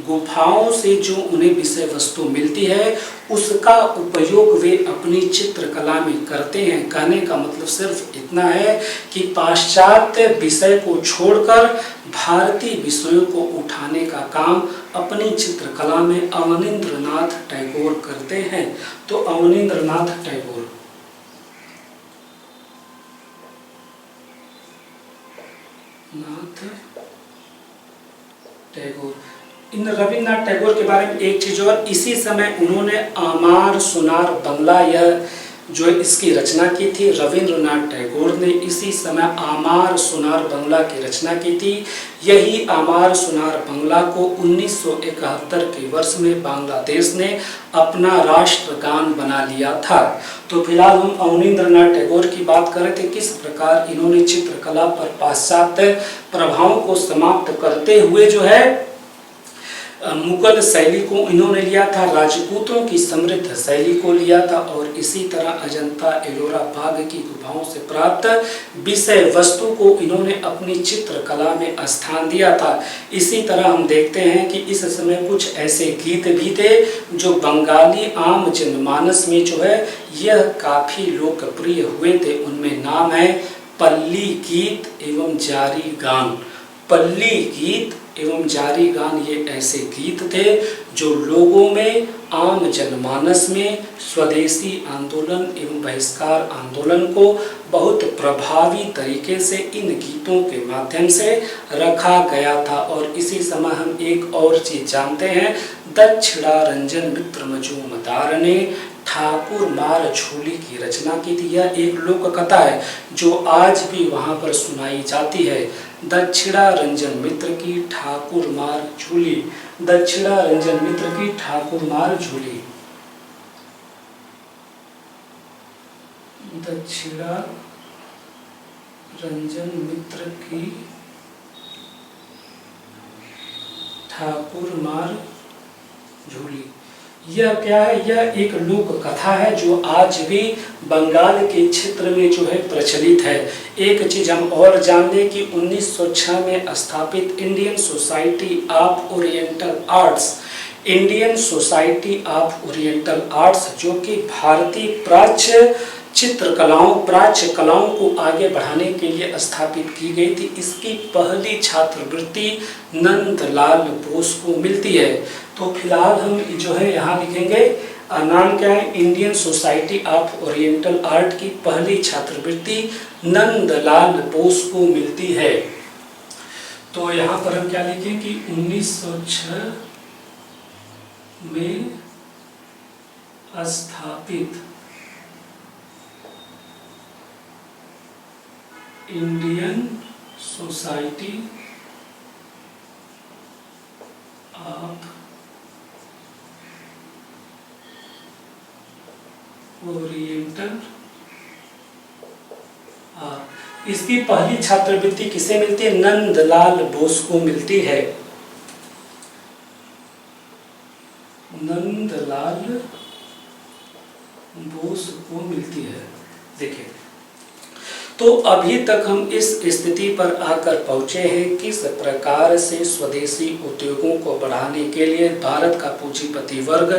गुफाओं से जो उन्हें विषय वस्तु मिलती है उसका उपयोग वे अपनी चित्रकला में करते हैं। कहने का मतलब सिर्फ इतना है कि पाश्चात्य विषय को छोड़कर भारतीय विषयों को उठाने का काम अपनी चित्रकला में अवनींद्रनाथ टैगोर करते हैं। तो अवनींद्रनाथ टैगोर नाथ टैगोर। इन रविन्द्रनाथ टैगोर के बारे में एक चीज़ और, इसी समय उन्होंने आमार सुनार बंगला, यह जो इसकी रचना की थी रविन्द्रनाथ टैगोर ने, इसी समय आमार सुनार बंगला की रचना की थी। यही आमार सुनार बंगला को 1971 के वर्ष में बांग्लादेश ने अपना राष्ट्रगान बना लिया था। तो फिलहाल हम अवनींद्रनाथ टैगोर की बात कर रहे थे, किस प्रकार इन्होंने चित्रकला पर पाश्चात्य प्रभावों को समाप्त करते हुए जो है मुगल शैली को इन्होंने लिया था, राजपूतों की समृद्ध शैली को लिया था, और इसी तरह अजंता एलोरा बाघ की गुफाओं से प्राप्त विषय वस्तु को इन्होंने अपनी चित्रकला में स्थान दिया था। इसी तरह हम देखते हैं कि इस समय कुछ ऐसे गीत भी थे जो बंगाली आम जनमानस में जो है यह काफ़ी लोकप्रिय हुए थे। उनमें नाम है पल्ली गीत एवं जारी गान। पल्ली गीत एवं जारी गान ये ऐसे गीत थे जो लोगों में, आम जनमानस में स्वदेशी आंदोलन एवं बहिष्कार आंदोलन को बहुत प्रभावी तरीके से इन गीतों के माध्यम से रखा गया था। और इसी समय हम एक और चीज़ जानते हैं, दक्षिणा रंजन मित्र मजूमदार ने ठाकुर मार झूली की रचना की थी। यह एक लोक कथा है जो आज भी वहाँ पर सुनाई जाती है। दक्षिणा रंजन मित्र की ठाकुर मार झूली, दक्षिणा रंजन मित्र की ठाकुर मार झूली, दक्षिणा रंजन मित्र की ठाकुर मार झूली। यह क्या है? यह एक लोक कथा है जो आज भी बंगाल के क्षेत्र में जो है प्रचलित है। एक चीज हम और जान लें कि 1906 में स्थापित Indian society of oriental arts, Indian society of oriental arts जो कि भारतीय प्राच्य चित्रकलाओं, प्राच्य कलाओं को आगे बढ़ाने के लिए स्थापित की गई थी। इसकी पहली छात्रवृत्ति नंदलाल बोस को मिलती है। तो फिलहाल हम जो है यहाँ लिखेंगे नाम क्या है, Indian society of oriental art की पहली छात्रवृत्ति नंदलाल बोस को मिलती है। तो यहाँ पर हम क्या लिखें कि 1906 में स्थापित Indian society of oriental art, इसकी पहली छात्रवृत्ति किसे मिलती है? नंदलाल बोस को मिलती है। नंदलाल बोस को मिलती है। देखिए, तो अभी तक हम इस स्थिति पर आकर पहुंचे हैं किस प्रकार से स्वदेशी उद्योगों को बढ़ाने के लिए भारत का पूंजीपति वर्ग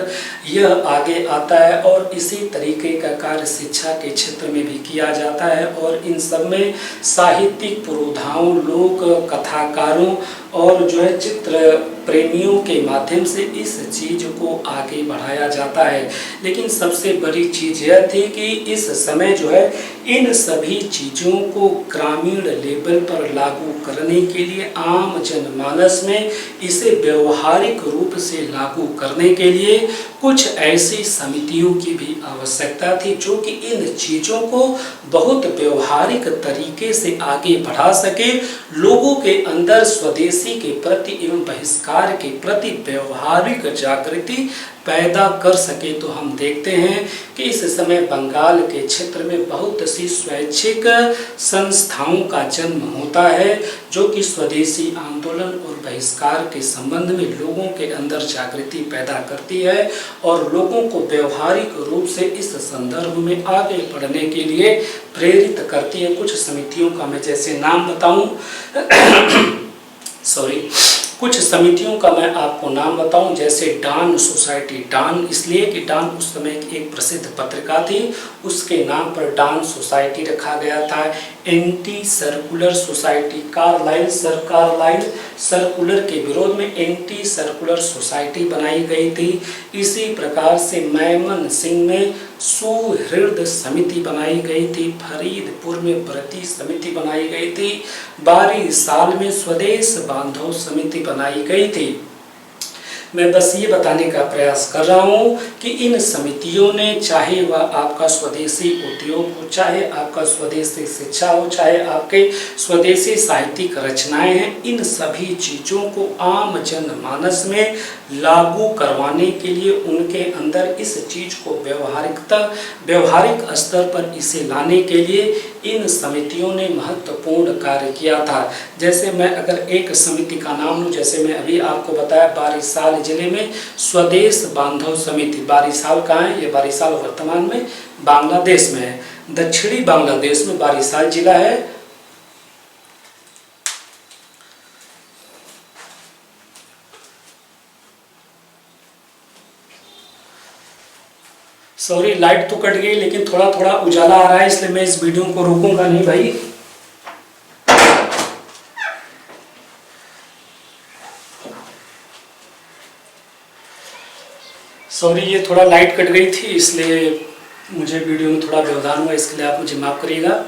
यह आगे आता है, और इसी तरीके का कार्य शिक्षा के क्षेत्र में भी किया जाता है। और इन सब में साहित्यिक पुरोधाओं, लोक कथाकारों और जो है चित्र प्रेमियों के माध्यम से इस चीज को आगे बढ़ाया जाता है। लेकिन सबसे बड़ी चीज यह थी कि इस समय जो है इन सभी चीज़ों को ग्रामीण लेवल पर लागू करने के लिए, आम जनमानस में इसे व्यवहारिक रूप से लागू करने के लिए कुछ ऐसी समितियों की भी आवश्यकता थी जो कि इन चीज़ों को बहुत व्यवहारिक तरीके से आगे बढ़ा सके, लोगों के अंदर स्वदेशी के प्रति एवं बहिष्कार के प्रति व्यवहारिक जागृति पैदा कर सके। तो हम देखते हैं कि इस समय बंगाल के क्षेत्र में बहुत सी स्वैच्छिक संस्थाओं का जन्म होता है जो कि स्वदेशी आंदोलन और बहिष्कार के संबंध में लोगों के अंदर जागृति पैदा करती है और लोगों को व्यवहारिक रूप से इस संदर्भ में आगे बढ़ने के लिए प्रेरित करती है। कुछ समितियों का मैं जैसे नाम बताऊं कुछ समितियों का मैं आपको नाम बताऊं, जैसे डान सोसाइटी। डान इसलिए कि डान उस समय एक प्रसिद्ध पत्रिका थी, उसके नाम पर डान सोसाइटी रखा गया था। Anti circular society, Carlyle circular के विरोध में एंटी सर्कुलर सोसाइटी बनाई गई थी। इसी प्रकार से मैमन सिंह में सुहृद समिति बनाई गई थी, फरीदपुर में व्रती समिति बनाई गई थी, बारिसाल में स्वदेश बांधव समिति बनाई गई थी। मैं बस ये बताने का प्रयास कर रहा हूँ कि इन समितियों ने, चाहे वह आपका स्वदेशी उद्योग हो, चाहे आपका स्वदेशी शिक्षा हो, चाहे आपके स्वदेशी साहित्यिक रचनाएं हैं, इन सभी चीज़ों को आम जनमानस में लागू करवाने के लिए, उनके अंदर इस चीज़ को व्यवहारिक स्तर पर इसे लाने के लिए इन समितियों ने महत्वपूर्ण कार्य किया था। जैसे मैं अगर एक समिति का नाम लूँ, जैसे मैं अभी आपको बताया बारिसाल जिले में स्वदेश बांधव समिति। बारिसाल कहाँ है? ये बारिसाल वर्तमान में बांग्लादेश में है, दक्षिणी बांग्लादेश में बारिसाल जिला है। सॉरी, लाइट तो कट गई, लेकिन थोड़ा थोड़ा उजाला आ रहा है, इसलिए मैं इस वीडियो को रोकूंगा नहीं भाई। सॉरी, ये थोड़ा लाइट कट गई थी, इसलिए मुझे वीडियो में थोड़ा व्यवधान हुआ, इसके लिए आप मुझे माफ़ करिएगा।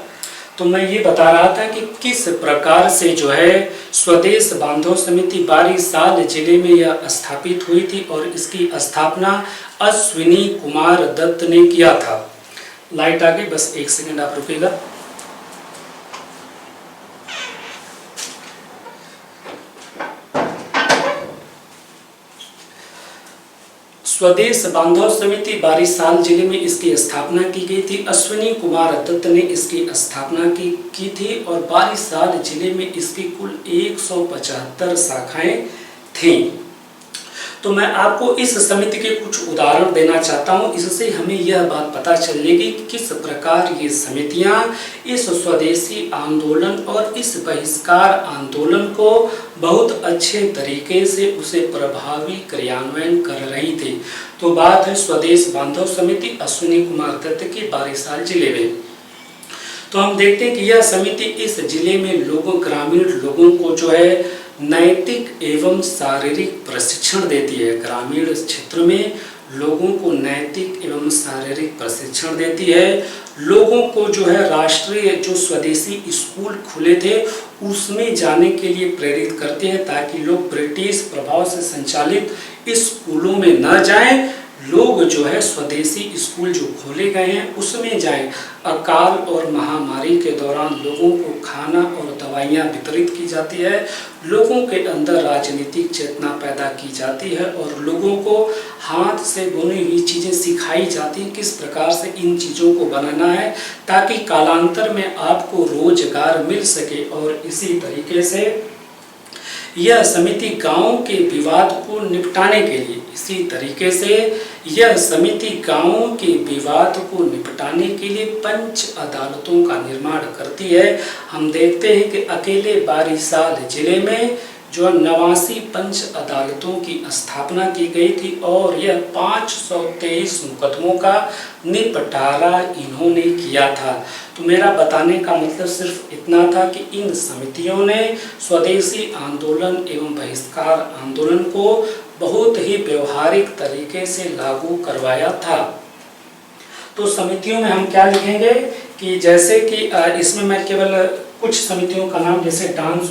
तो मैं ये बता रहा था कि किस प्रकार से जो है स्वदेश बांधव समिति बारिसाल जिले में यह स्थापित हुई थी, और इसकी स्थापना अश्विनी कुमार दत्त ने किया था। लाइट आ गई, बस एक सेकंड आप रुकिएगा। स्वदेश बांधव समिति बारिसाल जिले में इसकी स्थापना की गई थी। अश्विनी कुमार दत्त ने इसकी स्थापना की थी, और बारिसाल जिले में इसकी कुल 175 शाखाएं थीं। तो मैं आपको इस समिति के कुछ उदाहरण देना चाहता हूं, इससे हमें यह बात पता चलेगी कि किस प्रकार ये समितियां इस स्वदेशी आंदोलन और इस बहिष्कार आंदोलन को बहुत अच्छे तरीके से उसे प्रभावी क्रियान्वयन कर रही थी। तो बात है स्वदेश बांधव समिति अश्विनी कुमार दत्त की बारिसाल जिले में। तो हम देखते हैं कि यह समिति इस जिले में ग्रामीण लोगों को जो है नैतिक एवं शारीरिक प्रशिक्षण देती है। ग्रामीण क्षेत्र में लोगों को नैतिक एवं शारीरिक प्रशिक्षण देती है। लोगों को जो है राष्ट्रीय जो स्वदेशी स्कूल खुले थे उसमें जाने के लिए प्रेरित करते हैं, ताकि लोग ब्रिटिश प्रभाव से संचालित स्कूलों में न जाएं, लोग जो है स्वदेशी स्कूल जो खोले गए हैं उसमें जाएं। अकाल और महामारी के दौरान लोगों को खाना और दवाइयाँ वितरित की जाती है, लोगों के अंदर राजनीतिक चेतना पैदा की जाती है, और लोगों को हाथ से बुनी हुई चीज़ें सिखाई जाती हैं, किस प्रकार से इन चीज़ों को बनाना है ताकि कालांतर में आपको रोजगार मिल सके। और इसी तरीके से यह समिति गांव के विवाद को निपटाने के लिए, इसी तरीके से यह समिति गांवों के विवाद को निपटाने के लिए पंच अदालतों का निर्माण करती है। हम देखते हैं कि अकेले बारिसाल जिले में जो 89 पंच अदालतों की स्थापना की गई थी, और यह 523 मुकदमों का निपटारा इन्होंने किया था। तो मेरा बताने का मतलब सिर्फ इतना था कि इन समितियों ने स्वदेशी आंदोलन एवं बहिष्कार आंदोलन को बहुत ही व्यवहारिक तरीके से लागू करवाया था। तो समितियों में हम क्या लिखेंगे कि जैसे कि इसमें मैं केवल कुछ समितियों का नाम, जैसे डांस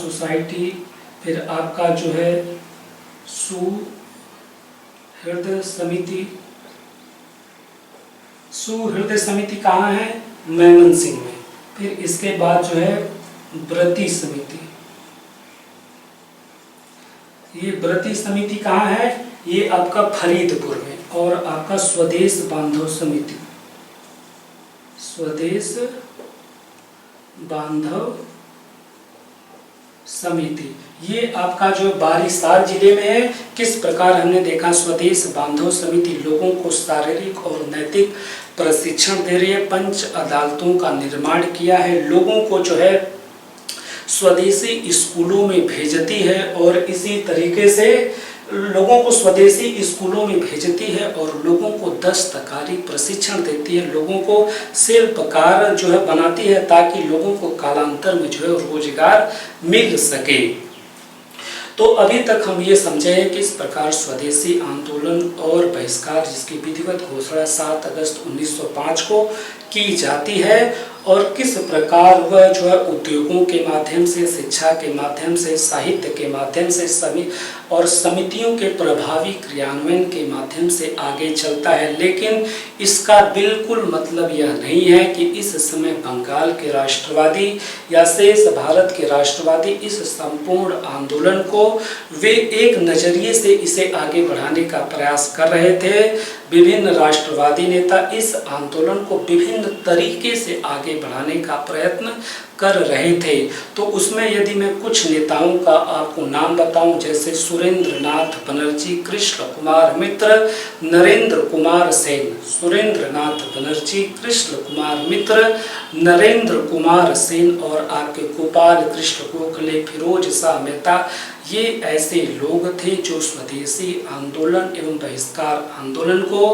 सोसाइटी, फिर आपका जो है सुहृद समिति कहाँ है? मैमन सिंह में। फिर इसके बाद जो है व्रती समिति, ये व्रती समिति कहाँ है? ये आपका फरीदपुर में। और आपका स्वदेश बांधव समिति, स्वदेश बांधव समिति, ये आपका जो बारिसाल जिले में है। किस प्रकार हमने देखा स्वदेश बांधव समिति लोगों को शारीरिक और नैतिक प्रशिक्षण दे रही है, पंच अदालतों का निर्माण किया है, लोगों को जो है स्वदेशी स्कूलों में भेजती है, और इसी तरीके से लोगों को स्वदेशी स्कूलों में भेजती है और लोगों को दस्तकारी प्रशिक्षण देती है, लोगों को शिल्पकार जो है बनाती है, ताकि लोगों को कालांतर में जो है रोजगार मिल सके। तो अभी तक हम ये समझे हैं कि इस प्रकार स्वदेशी आंदोलन और बहिष्कार, जिसकी विधिवत घोषणा 7 अगस्त 1905 को की जाती है, और किस प्रकार वह जो है उद्योगों के माध्यम से, शिक्षा के माध्यम से, साहित्य के माध्यम से और समितियों के प्रभावी क्रियान्वयन के माध्यम से आगे चलता है। लेकिन इसका बिल्कुल मतलब यह नहीं है कि इस समय बंगाल के राष्ट्रवादी या शेष भारत के राष्ट्रवादी इस संपूर्ण आंदोलन को वे एक नजरिए से इसे आगे बढ़ाने का प्रयास कर रहे थे। विभिन्न राष्ट्रवादी नेता इस आंदोलन को विभिन्न तरीके से आगे बढ़ाने का प्रयत्न कर रहे थे। तो उसमें यदि मैं कुछ नेताओं का आपको नाम बताऊं, जैसे सुरेंद्र नाथ बनर्जी, कृष्ण कुमार मित्र, नरेंद्र कुमार सेन। सुरेंद्र नाथ बनर्जी, कृष्ण कुमार मित्र, नरेंद्र कुमार सेन और आपके गोपाल कृष्ण गोखले, फिरोज शाह मेहता, ये ऐसे लोग थे जो स्वदेशी आंदोलन एवं बहिष्कार आंदोलन को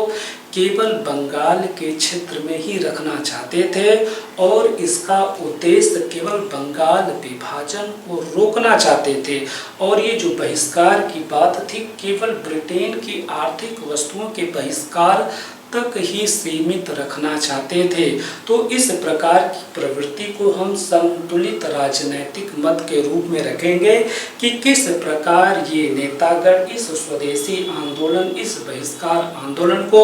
केवल बंगाल के क्षेत्र में ही रखना चाहते थे और इसका उद्देश्य केवल बंगाल विभाजन को रोकना चाहते थे। और ये जो बहिष्कार की बात थी, केवल ब्रिटेन की आर्थिक वस्तुओं के बहिष्कार तक ही सीमित रखना चाहते थे। तो इस प्रकार की प्रवृत्ति को हम संतुलित राजनैतिक मत के रूप में रखेंगे कि किस प्रकार ये नेतागण इस स्वदेशी आंदोलन, इस बहिष्कार आंदोलन को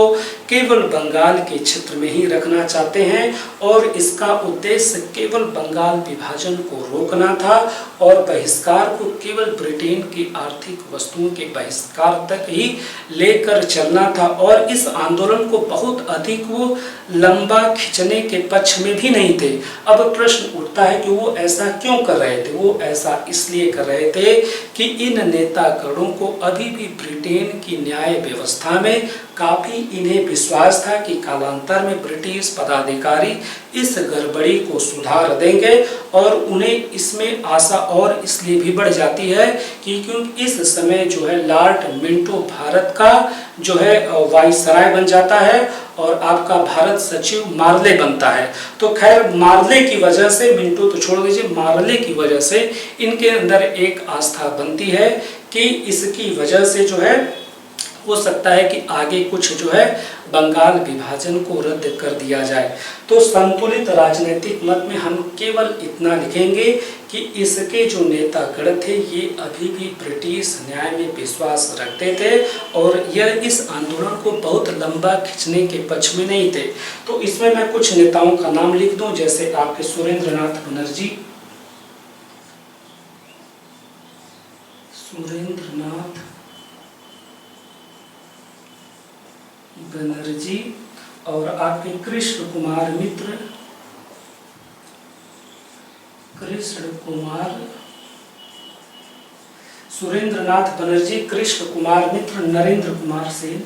केवल बंगाल के क्षेत्र में ही रखना चाहते हैं और इसका उद्देश्य केवल बंगाल विभाजन को रोकना था और बहिष्कार को केवल ब्रिटेन की आर्थिक वस्तुओं के बहिष्कार तक ही लेकर चलना था। और इस आंदोलन को बहुत अधिक वो लंबा खींचने के पक्ष में भी नहीं थे। अब प्रश्न उठता है कि वो ऐसा क्यों कर रहे थे? वो ऐसा इसलिए कर रहे थे कि इन नेतागणों को अभी भी ब्रिटेन की न्याय व्यवस्था में काफी इन्हें विश्वास था कि कालांतर में ब्रिटिश पदाधिकारी इस गड़बड़ी को सुधार देंगे और उन्हें इसमें आशा और इसलिए भी बढ़ जाती है कि क्योंकि इस समय जो है लॉर्ड मिंटो भारत का जो है वाइसराय बन जाता है और आपका भारत सचिव मार्ले बनता है। तो खैर मार्ले की वजह से, मिंटो तो छोड़ दीजिए, मार्ले की वजह से इनके अंदर एक आस्था बनती है कि इसकी वजह से जो है हो सकता है कि आगे कुछ जो है बंगाल विभाजन को रद्द कर दिया जाए। तो संतुलित राजनीतिक मत में हम केवल इतना लिखेंगे कि इसके जो नेतागण थे ये अभी भी ब्रिटिश न्याय में विश्वास रखते थे और यह इस आंदोलन को बहुत लंबा खींचने के पक्ष में नहीं थे। तो इसमें मैं कुछ नेताओं का नाम लिख दूं, जैसे आपके सुरेंद्र नाथ बनर्जी, सुरेंद्र नाथ बनर्जी और आपके कृष्ण कुमार मित्र, कृष्ण कुमार, सुरेंद्र नाथ बनर्जी, कृष्ण कुमार मित्र, नरेंद्र कुमार सेन,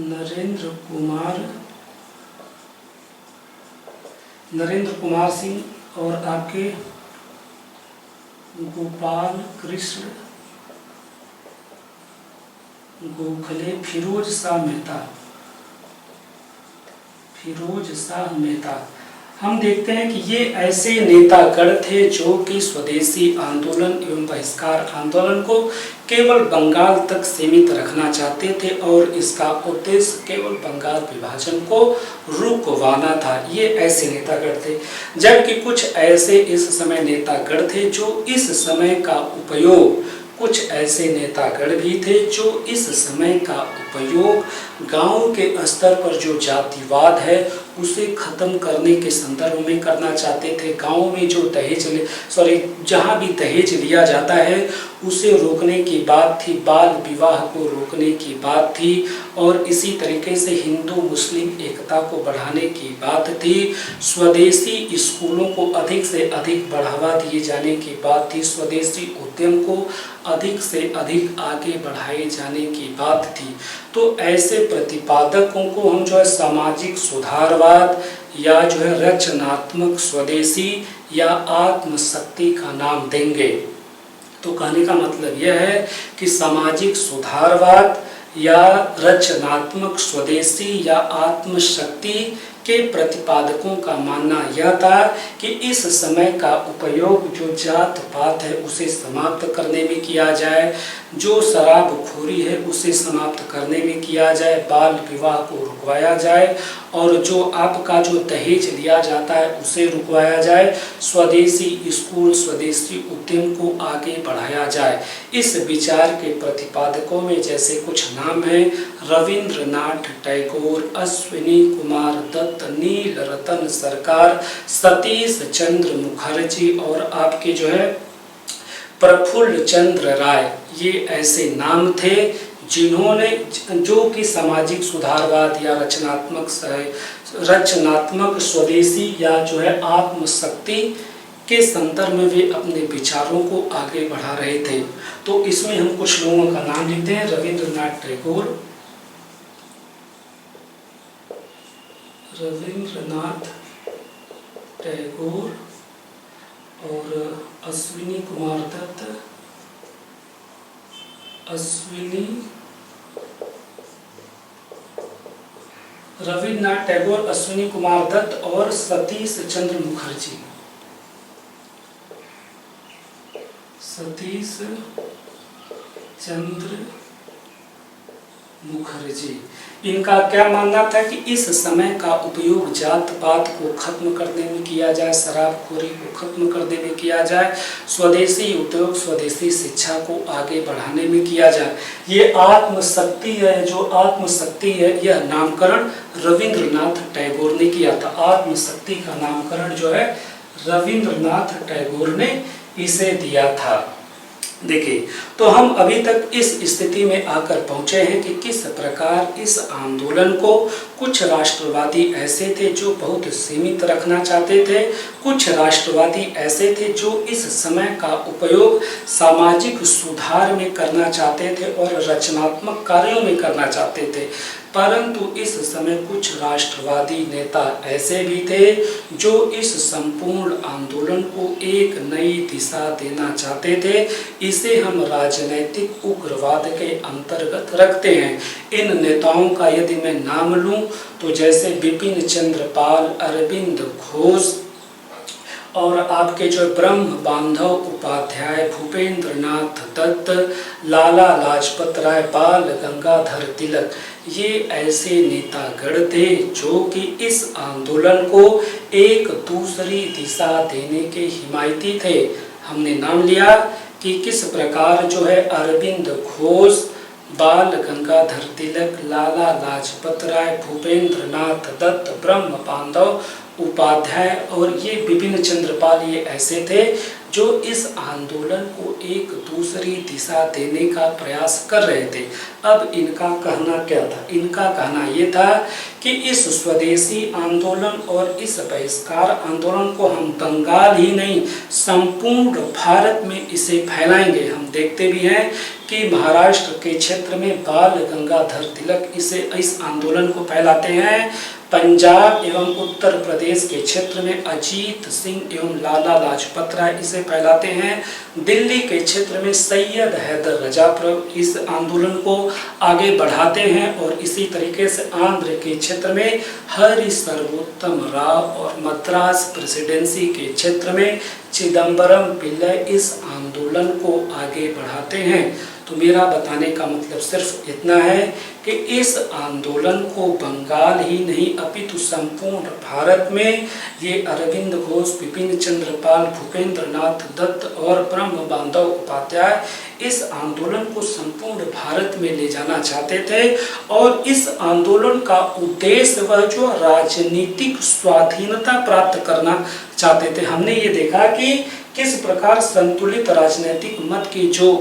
नरेंद्र कुमार सिंह और आपके गोपाल कृष्ण गोखले, फिरोज शाह मेहता। हम देखते हैं कि ये ऐसे नेतागण थे जो कि स्वदेशी आंदोलन एवं बहिष्कार आंदोलन को केवल बंगाल तक सीमित रखना चाहते थे और इसका उद्देश्य केवल बंगाल विभाजन को रुकवाना था। ये ऐसे नेतागण थे। जबकि कुछ ऐसे इस समय नेतागण थे जो इस समय का उपयोग, कुछ ऐसे नेतागण भी थे जो इस समय का उपयोग गांव के स्तर पर जो जातिवाद है उसे खत्म करने के संदर्भ में करना चाहते थे। गांव में जो जहां भी दहेज लिया जाता है उसे रोकने की बात थी, बाल विवाह को रोकने की बात थी और इसी तरीके से हिंदू मुस्लिम एकता को बढ़ाने की बात थी। स्वदेशी स्कूलों को अधिक से अधिक बढ़ावा दिए जाने की बात थी। स्वदेशी उद्यम को अधिक से अधिक आगे बढ़ाए जाने की बात थी। तो ऐसे प्रतिपादकों को हम जो है सामाजिक सुधारवाद या जो है रचनात्मक स्वदेशी या आत्मशक्ति का नाम देंगे। तो कहने का मतलब यह है कि सामाजिक सुधारवाद या रचनात्मक स्वदेशी या आत्मशक्ति के प्रतिपादकों का मानना यह था कि इस समय का उपयोग जो जात पात है उसे समाप्त करने में किया जाए, जो शराबखोरी है उसे समाप्त करने में किया जाए, बाल विवाह को रुकवाया जाए और जो आपका जो दहेज लिया जाता है उसे रुकवाया जाए, स्वदेशी स्कूल स्वदेशी उद्यम को आगे बढ़ाया जाए। इस विचार के प्रतिपादकों में जैसे कुछ नाम हैं: रविंद्रनाथ टैगोर, अश्विनी कुमार दत्त, नीलरतन सरकार, सतीश चंद्र मुखर्जी और आपके जो है प्रफुल्ल चंद्र राय। ये ऐसे नाम थे जिन्होंने जो कि सामाजिक सुधारवाद या रचनात्मक स्वदेशी या जो है आत्मशक्ति के संदर्भ में वे अपने विचारों को आगे बढ़ा रहे थे। तो इसमें हम कुछ लोगों का नाम लिखते हैं: रविंद्रनाथ टैगोर, और अश्विनी कुमार दत्त, रविन्द्रनाथ टैगोर, अश्विनी कुमार दत्त और सतीश चंद्र मुखर्जी। सतीश चंद्र मुखर्जी, इनका क्या मानना था कि इस समय का उपयोग जात पात को खत्म करने में किया जाए, शराबखोरी को खत्म करने में किया जाए, स्वदेशी उद्योग स्वदेशी शिक्षा को आगे बढ़ाने में किया जाए। ये आत्मशक्ति है, जो आत्मशक्ति है यह नामकरण रविंद्रनाथ टैगोर ने किया था। आत्मशक्ति का नामकरण जो है रविंद्रनाथ टैगोर ने इसे दिया था। देखिए, तो हम अभी तक इस स्थिति में आकर पहुंचे हैं कि किस प्रकार इस आंदोलन को कुछ राष्ट्रवादी ऐसे थे जो बहुत सीमित रखना चाहते थे, कुछ राष्ट्रवादी ऐसे थे जो इस समय का उपयोग सामाजिक सुधार में करना चाहते थे और रचनात्मक कार्यों में करना चाहते थे। परंतु इस समय कुछ राष्ट्रवादी नेता ऐसे भी थे जो इस संपूर्ण आंदोलन को एक नई दिशा देना चाहते थे। इसे हम राजनैतिक उग्रवाद के अंतर्गत रखते हैं। इन नेताओं का यदि मैं नाम लूं तो जैसे बिपिन चंद्र पाल, अरविंद घोष और आपके जो ब्रह्म बांधव उपाध्याय, भूपेंद्र नाथ दत्त, लाला लाजपत राय, बाल गंगाधर तिलक, ये ऐसे नेतागण थे जो कि इस आंदोलन को एक दूसरी दिशा देने के हिमायती थे। हमने नाम लिया कि किस प्रकार जो है अरविंद घोष, बाल गंगाधर तिलक, लाला लाजपत राय, भूपेंद्र नाथ दत्त, ब्रह्म बांधव उपाध्याय और ये बिपिन चंद्रपाल, ये ऐसे थे जो इस आंदोलन को एक दूसरी दिशा देने का प्रयास कर रहे थे। अब इनका कहना क्या था? इनका कहना ये था कि इस स्वदेशी आंदोलन और इस बहिष्कार आंदोलन को हम बंगाल ही नहीं संपूर्ण भारत में इसे फैलाएंगे। हम देखते भी हैं कि महाराष्ट्र के क्षेत्र में बाल गंगाधर तिलक इस आंदोलन को फैलाते हैं। पंजाब एवं उत्तर प्रदेश के क्षेत्र में अजीत सिंह एवं लाला लाजपत राय इसे फैलाते हैं। दिल्ली के क्षेत्र में सैयद हैदर रजा इस आंदोलन को आगे बढ़ाते हैं और इसी तरीके से आंध्र के क्षेत्र में हरि सर्वोत्तम राव और मद्रास प्रेसिडेंसी के क्षेत्र में चिदम्बरम पिल्लई इस आंदोलन को आगे बढ़ाते हैं। तो मेरा बताने का मतलब सिर्फ इतना है कि इस आंदोलन को बंगाल ही नहीं अपितु संपूर्ण भारत में ये अरविंद घोष, बिपिन चंद्र पाल, भूपेंद्र नाथ दत्त और ब्रह्म बांधव उपाध्याय इस आंदोलन को संपूर्ण भारत में ले जाना चाहते थे। और इस आंदोलन का उद्देश्य वह जो राजनीतिक स्वाधीनता प्राप्त करना चाहते थे। हमने ये देखा कि किस प्रकार संतुलित राजनीतिक मत के जो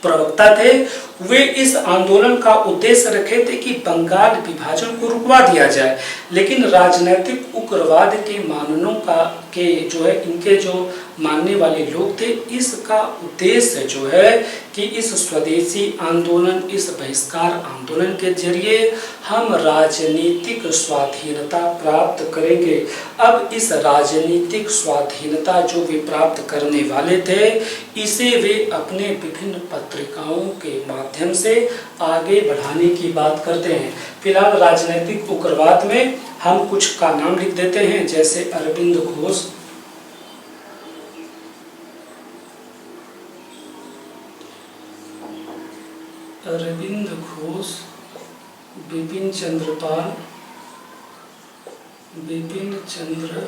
प्रवक्ता थे वे इस आंदोलन का उद्देश्य रखे थे कि बंगाल विभाजन को रुकवा दिया जाए, लेकिन राजनीतिक उग्रवाद के माननों का के जो है इनके जो मानने वाले लोग थे, इसका उद्देश्य जो है कि इस स्वदेशी आंदोलन, इस बहिष्कार आंदोलन के जरिए हम राजनीतिक स्वाधीनता प्राप्त करेंगे। अब इस राजनीतिक स्वाधीनता जो वे प्राप्त करने वाले थे, इसे वे अपने विभिन्न पत्रिकाओं के माध्यम से आगे बढ़ाने की बात करते हैं। फिलहाल राजनीतिक उग्रवाद में हम कुछ का नाम लिख देते हैं, जैसे अरविंद घोष, बिपिन चंद्र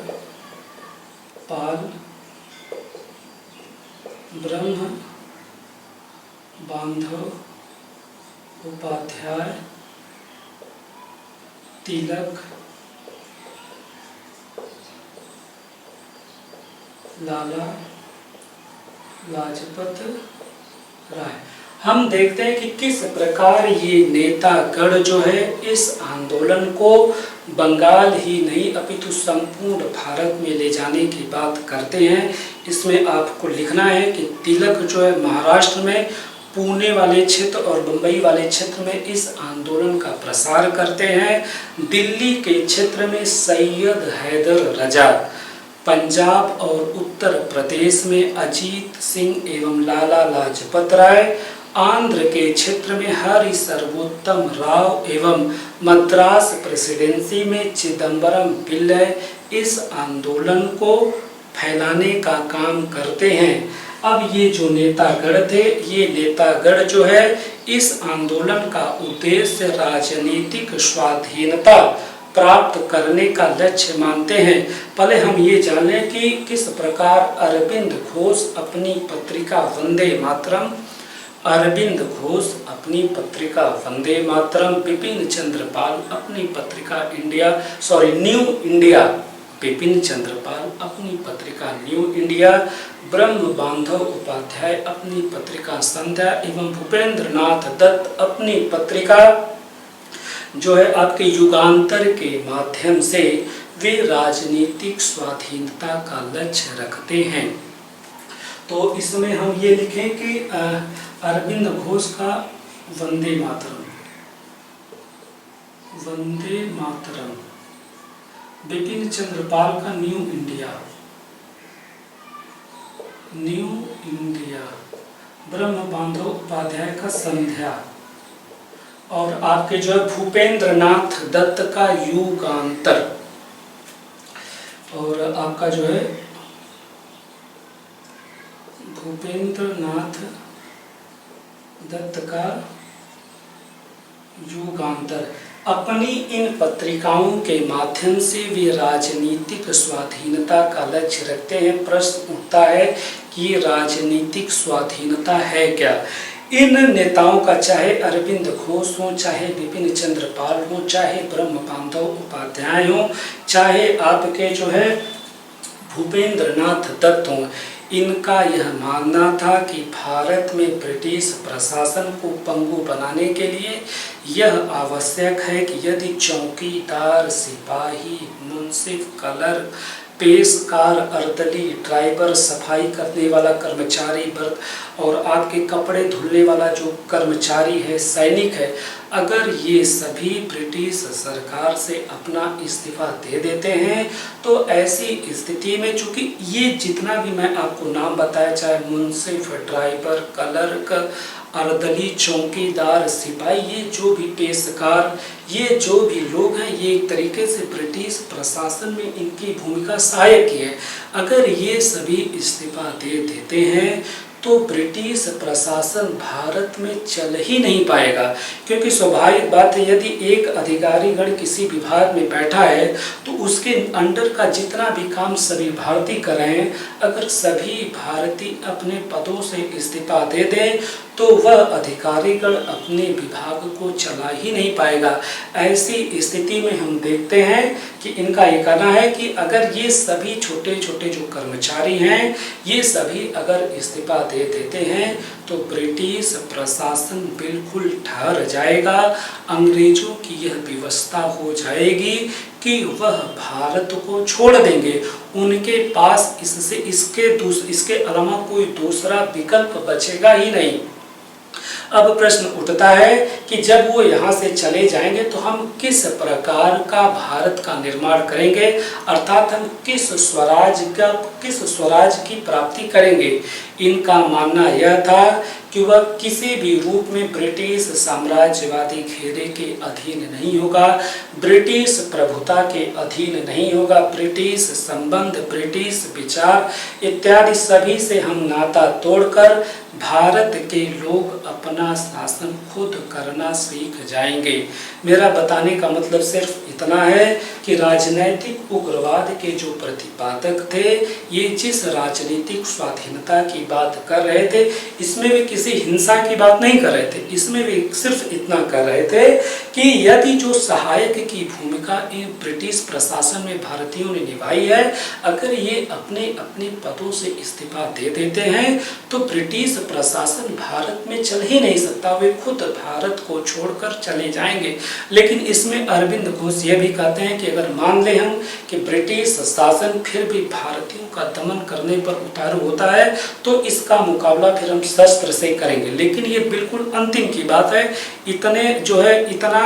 पाल, ब्रह्म बांधव उपाध्याय, तिलक, लाला लाजपत राय। हम देखते हैं कि किस प्रकार ये नेतागण जो है इस आंदोलन को बंगाल ही नहीं अपितु संपूर्ण भारत में ले जाने की बात करते हैं। इसमें आपको लिखना है कि तिलक जो है महाराष्ट्र में पुणे वाले क्षेत्र और मुंबई वाले क्षेत्र में इस आंदोलन का प्रसार करते हैं। दिल्ली के क्षेत्र में सैयद हैदर रजा, पंजाब और उत्तर प्रदेश में अजीत सिंह एवं लाला लाजपत राय, आंध्र के क्षेत्र में हरि सर्वोत्तम राव एवं मद्रास प्रेसिडेंसी में चिदम्बरम पिल्लई इस आंदोलन को फैलाने का काम करते हैं। अब ये जो नेतागण थे, ये नेतागण जो है इस आंदोलन का उद्देश्य राजनीतिक स्वाधीनता प्राप्त करने का लक्ष्य मानते हैं। पहले हम ये जान लें कि किस प्रकार अरविंद घोष अपनी पत्रिका वंदे मातरम, बिपिन चंद्र पाल अपनी पत्रिका न्यू इंडिया, बिपिन चंद्र पाल अपनी पत्रिका न्यू इंडिया, ब्रह्म बांधव उपाध्याय अपनी पत्रिका संध्या एवं भूपेंद्र नाथ दत्त अपनी पत्रिका जो है आपके युगांतर के माध्यम से वे राजनीतिक स्वाधीनता का लक्ष्य रखते हैं। तो इसमें हम ये लिखें कि अरविंद घोष का वंदे मातरम, बिपिन चंद्र पाल का न्यू इंडिया, ब्रह्म बांधव उपाध्याय का संध्या और आपके जो है भूपेंद्र नाथ दत्त का युगांतर और आपका जो है भूपेंद्र नाथ दत्त का युगांतर। अपनी इन पत्रिकाओं के माध्यम से वे राजनीतिक स्वाधीनता का लक्ष्य रखते हैं। प्रश्न उठता है कि राजनीतिक स्वाधीनता है क्या? इन नेताओं का, चाहे अरविंद घोष हो, चाहे बिपिन चंद्र पाल हो, चाहे ब्रह्म बांधव उपाध्याय हो, चाहे आपके जो है भूपेंद्र नाथ दत्त हो, इनका यह मानना था कि भारत में ब्रिटिश प्रशासन को पंगु बनाने के लिए यह आवश्यक है कि यदि चौकीदार, सिपाही, मुंसिफ, क्लर्क, पेशकार, अर्दली, ड्राइवर, सफाई करने वाला कर्मचारी, वर्ग और आपके कपड़े धुलने वाला जो कर्मचारी है, सैनिक है, अगर ये सभी ब्रिटिश सरकार से अपना इस्तीफा दे देते हैं तो ऐसी स्थिति में चूंकि ये जितना भी मैं आपको नाम बताया, चाहे मुंसिफ, ड्राइवर, क्लर्क, अर्दली, चौकीदार, सिपाही, ये जो भी पेशकार, ये जो भी लोग हैं, ये एक तरीके से ब्रिटिश प्रशासन में इनकी भूमिका सहायक ही है। अगर ये सभी इस्तीफा दे देते हैं तो ब्रिटिश प्रशासन भारत में चल ही नहीं पाएगा, क्योंकि स्वाभाविक बात है, यदि एक अधिकारीगण किसी विभाग में बैठा है तो उसके अंडर का जितना भी काम सभी भारतीय कर रहे हैं, अगर सभी भारतीय अपने पदों से इस्तीफा दे दें तो वह अधिकारीगण अपने विभाग को चला ही नहीं पाएगा। ऐसी स्थिति में हम देखते हैं कि इनका ये कहना है कि अगर ये सभी छोटे छोटे जो कर्मचारी हैं, ये सभी अगर इस्तीफा दे देते हैं तो ब्रिटिश प्रशासन बिल्कुल ठहर जाएगा। अंग्रेजों की यह व्यवस्था हो जाएगी कि वह भारत को छोड़ देंगे। उनके पास इसके अलावा कोई दूसरा विकल्प बचेगा ही नहीं। अब प्रश्न उठता है कि जब वो यहाँ से चले जाएंगे तो हम किस प्रकार का भारत का निर्माण करेंगे, अर्थात हम किस स्वराज की प्राप्ति करेंगे। इनका मानना यह था कि वह किसी भी रूप में ब्रिटिश साम्राज्यवादी घेरे के अधीन नहीं होगा, ब्रिटिश प्रभुता के अधीन नहीं होगा। ब्रिटिश संबंध, ब्रिटिश विचार इत्यादि सभी से हम नाता तोड़कर भारत के लोग अपना शासन खुद करना सीख जाएंगे। मेरा बताने का मतलब सिर्फ इतना है कि राजनैतिक उग्रवाद के जो प्रतिपादक थे, ये जिस राजनीतिक स्वाधीनता की बात कर रहे थे, इसमें भी किसी हिंसा की बात नहीं कर रहे थे। इसमें भी सिर्फ इतना कर रहे थे कि यदि जो सहायक की भूमिका इन ब्रिटिश प्रशासन में भारतीयों ने निभाई है, अगर ये अपने अपने पदों से इस्तीफा दे देते हैं तो ब्रिटिश प्रशासन भारत में चल ही नहीं सकता, वे खुद भारत को छोड़कर चले जाएंगे। लेकिन इसमें अरविंद घोष ये भी कहते हैं कि अगर मान लें हम कि ब्रिटिश शासन फिर भी भारतीयों का दमन करने पर उतारू होता है तो इसका मुकाबला फिर हम शस्त्र से करेंगे। लेकिन ये बिल्कुल अंतिम की बात है। इतना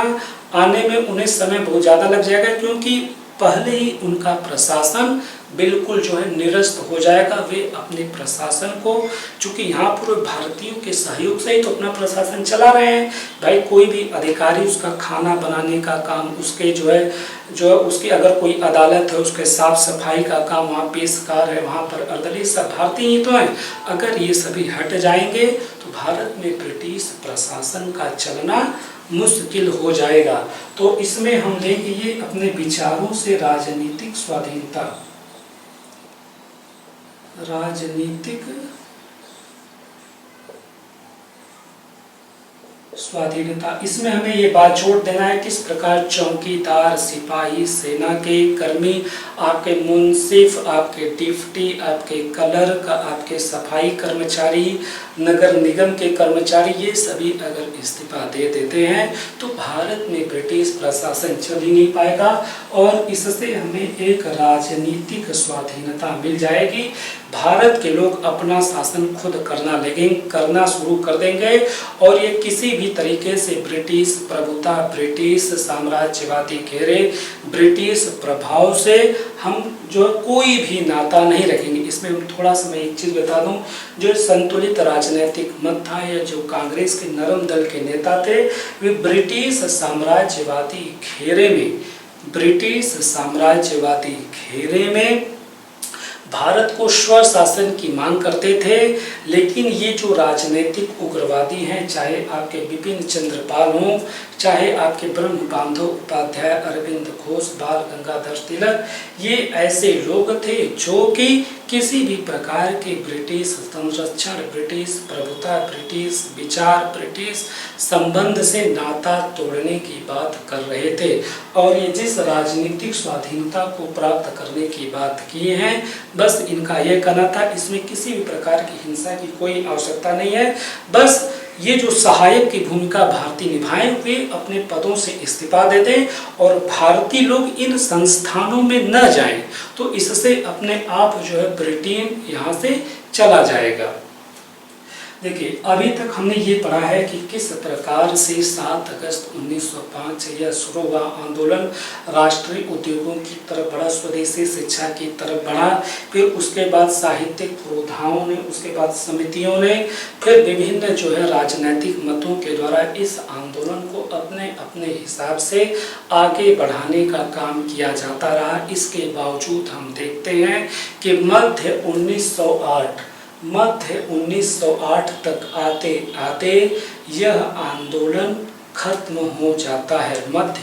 आने में उन्हें समय बहुत ज़्यादा लग जाएगा, क्योंकि पहले ही उनका प्रशासन बिल्कुल निरस्त हो जाएगा। वे अपने प्रशासन को, चूंकि यहाँ पर भारतीयों के सहयोग से ही तो अपना प्रशासन चला रहे हैं। भाई कोई भी अधिकारी उसका खाना बनाने का काम, उसके उसकी अगर कोई अदालत है उसके साफ सफाई का काम, वहाँ पेशकार है, वहाँ पर अर्दली, सब भारतीय ही तो हैं। अगर ये सभी हट जाएंगे तो भारत में ब्रिटिश प्रशासन का चलना मुश्किल हो जाएगा। तो इसमें हम लेंगे ये अपने विचारों से राजनीतिक स्वाधीनता, राजनीतिक स्वाधीनता। इसमें हमें ये बात जोड़ देना है किस प्रकार चौकीदार, सिपाही, सेना के कर्मी, आपके मुंसिफ, आपके डिप्टी, आपके क्लर्क, आपके सफाई कर्मचारी, नगर निगम के कर्मचारी, ये सभी अगर इस्तीफा दे देते हैं तो भारत में ब्रिटिश प्रशासन चल ही नहीं पाएगा और इससे हमें एक राजनीतिक स्वाधीनता मिल जाएगी। भारत के लोग अपना शासन खुद करना शुरू कर देंगे और ये किसी भी तरीके से ब्रिटिश प्रभुता, ब्रिटिश साम्राज्यवादी घेरे, ब्रिटिश प्रभाव से हम कोई भी नाता नहीं रखेंगे। इसमें थोड़ा सा मैं एक चीज़ बता दूं, जो संतुलित राजनीतिक मत था या जो कांग्रेस के नरम दल के नेता थे, वे ब्रिटिश साम्राज्यवादी घेरे में भारत को स्वशासन की मांग करते थे। लेकिन ये जो राजनीतिक उग्रवादी हैं, चाहे आपके बिपिन चंद्र पाल हों, चाहे आपके ब्रह्म बांधव उपाध्याय, अरविंद घोष, बाल गंगाधर तिलक, ये ऐसे लोग थे जो कि किसी भी प्रकार के ब्रिटिश संरक्षण, ब्रिटिश प्रभुता, ब्रिटिश विचार, ब्रिटिश संबंध से नाता तोड़ने की बात कर रहे थे। और ये जिस राजनीतिक स्वाधीनता को प्राप्त करने की बात किए हैं, बस इनका ये कहना था, इसमें किसी भी प्रकार की हिंसा की कोई आवश्यकता नहीं है। बस ये जो सहायक की भूमिका भारतीय निभाएं, वे अपने पदों से इस्तीफा दे दें और भारतीय लोग इन संस्थानों में न जाएं, तो इससे अपने आप ब्रिटेन यहाँ से चला जाएगा। देखिए, अभी तक हमने ये पढ़ा है कि किस प्रकार से 7 अगस्त 1905 से यह शुरू हुआ आंदोलन राष्ट्रीय उद्योगों की तरफ बढ़ा, स्वदेशी शिक्षा की तरफ बढ़ा, फिर उसके बाद साहित्यिक पुरोधाओं ने, उसके बाद समितियों ने, फिर विभिन्न राजनीतिक मतों के द्वारा इस आंदोलन को अपने अपने हिसाब से आगे बढ़ाने का काम किया जाता रहा। इसके बावजूद हम देखते हैं कि मध्य 1908 तक आते आते यह आंदोलन खत्म हो जाता है। मध्य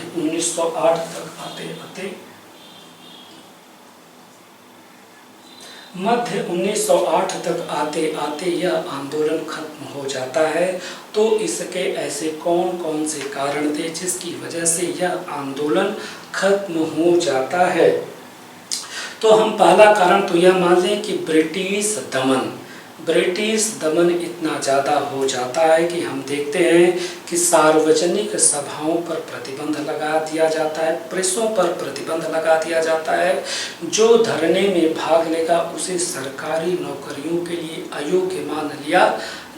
1908 तक आते आते यह आंदोलन खत्म हो जाता है। तो इसके ऐसे कौन कौन से कारण थे जिसकी वजह से यह आंदोलन खत्म हो जाता है? तो हम पहला कारण तो यह मान लें कि ब्रिटिश दमन, ब्रिटिश दमन इतना ज़्यादा हो जाता है कि हम देखते हैं कि सार्वजनिक सभाओं पर प्रतिबंध लगा दिया जाता है, प्रेसों पर प्रतिबंध लगा दिया जाता है। जो धरने में भाग लेगा उसे सरकारी नौकरियों के लिए अयोग्य मान लिया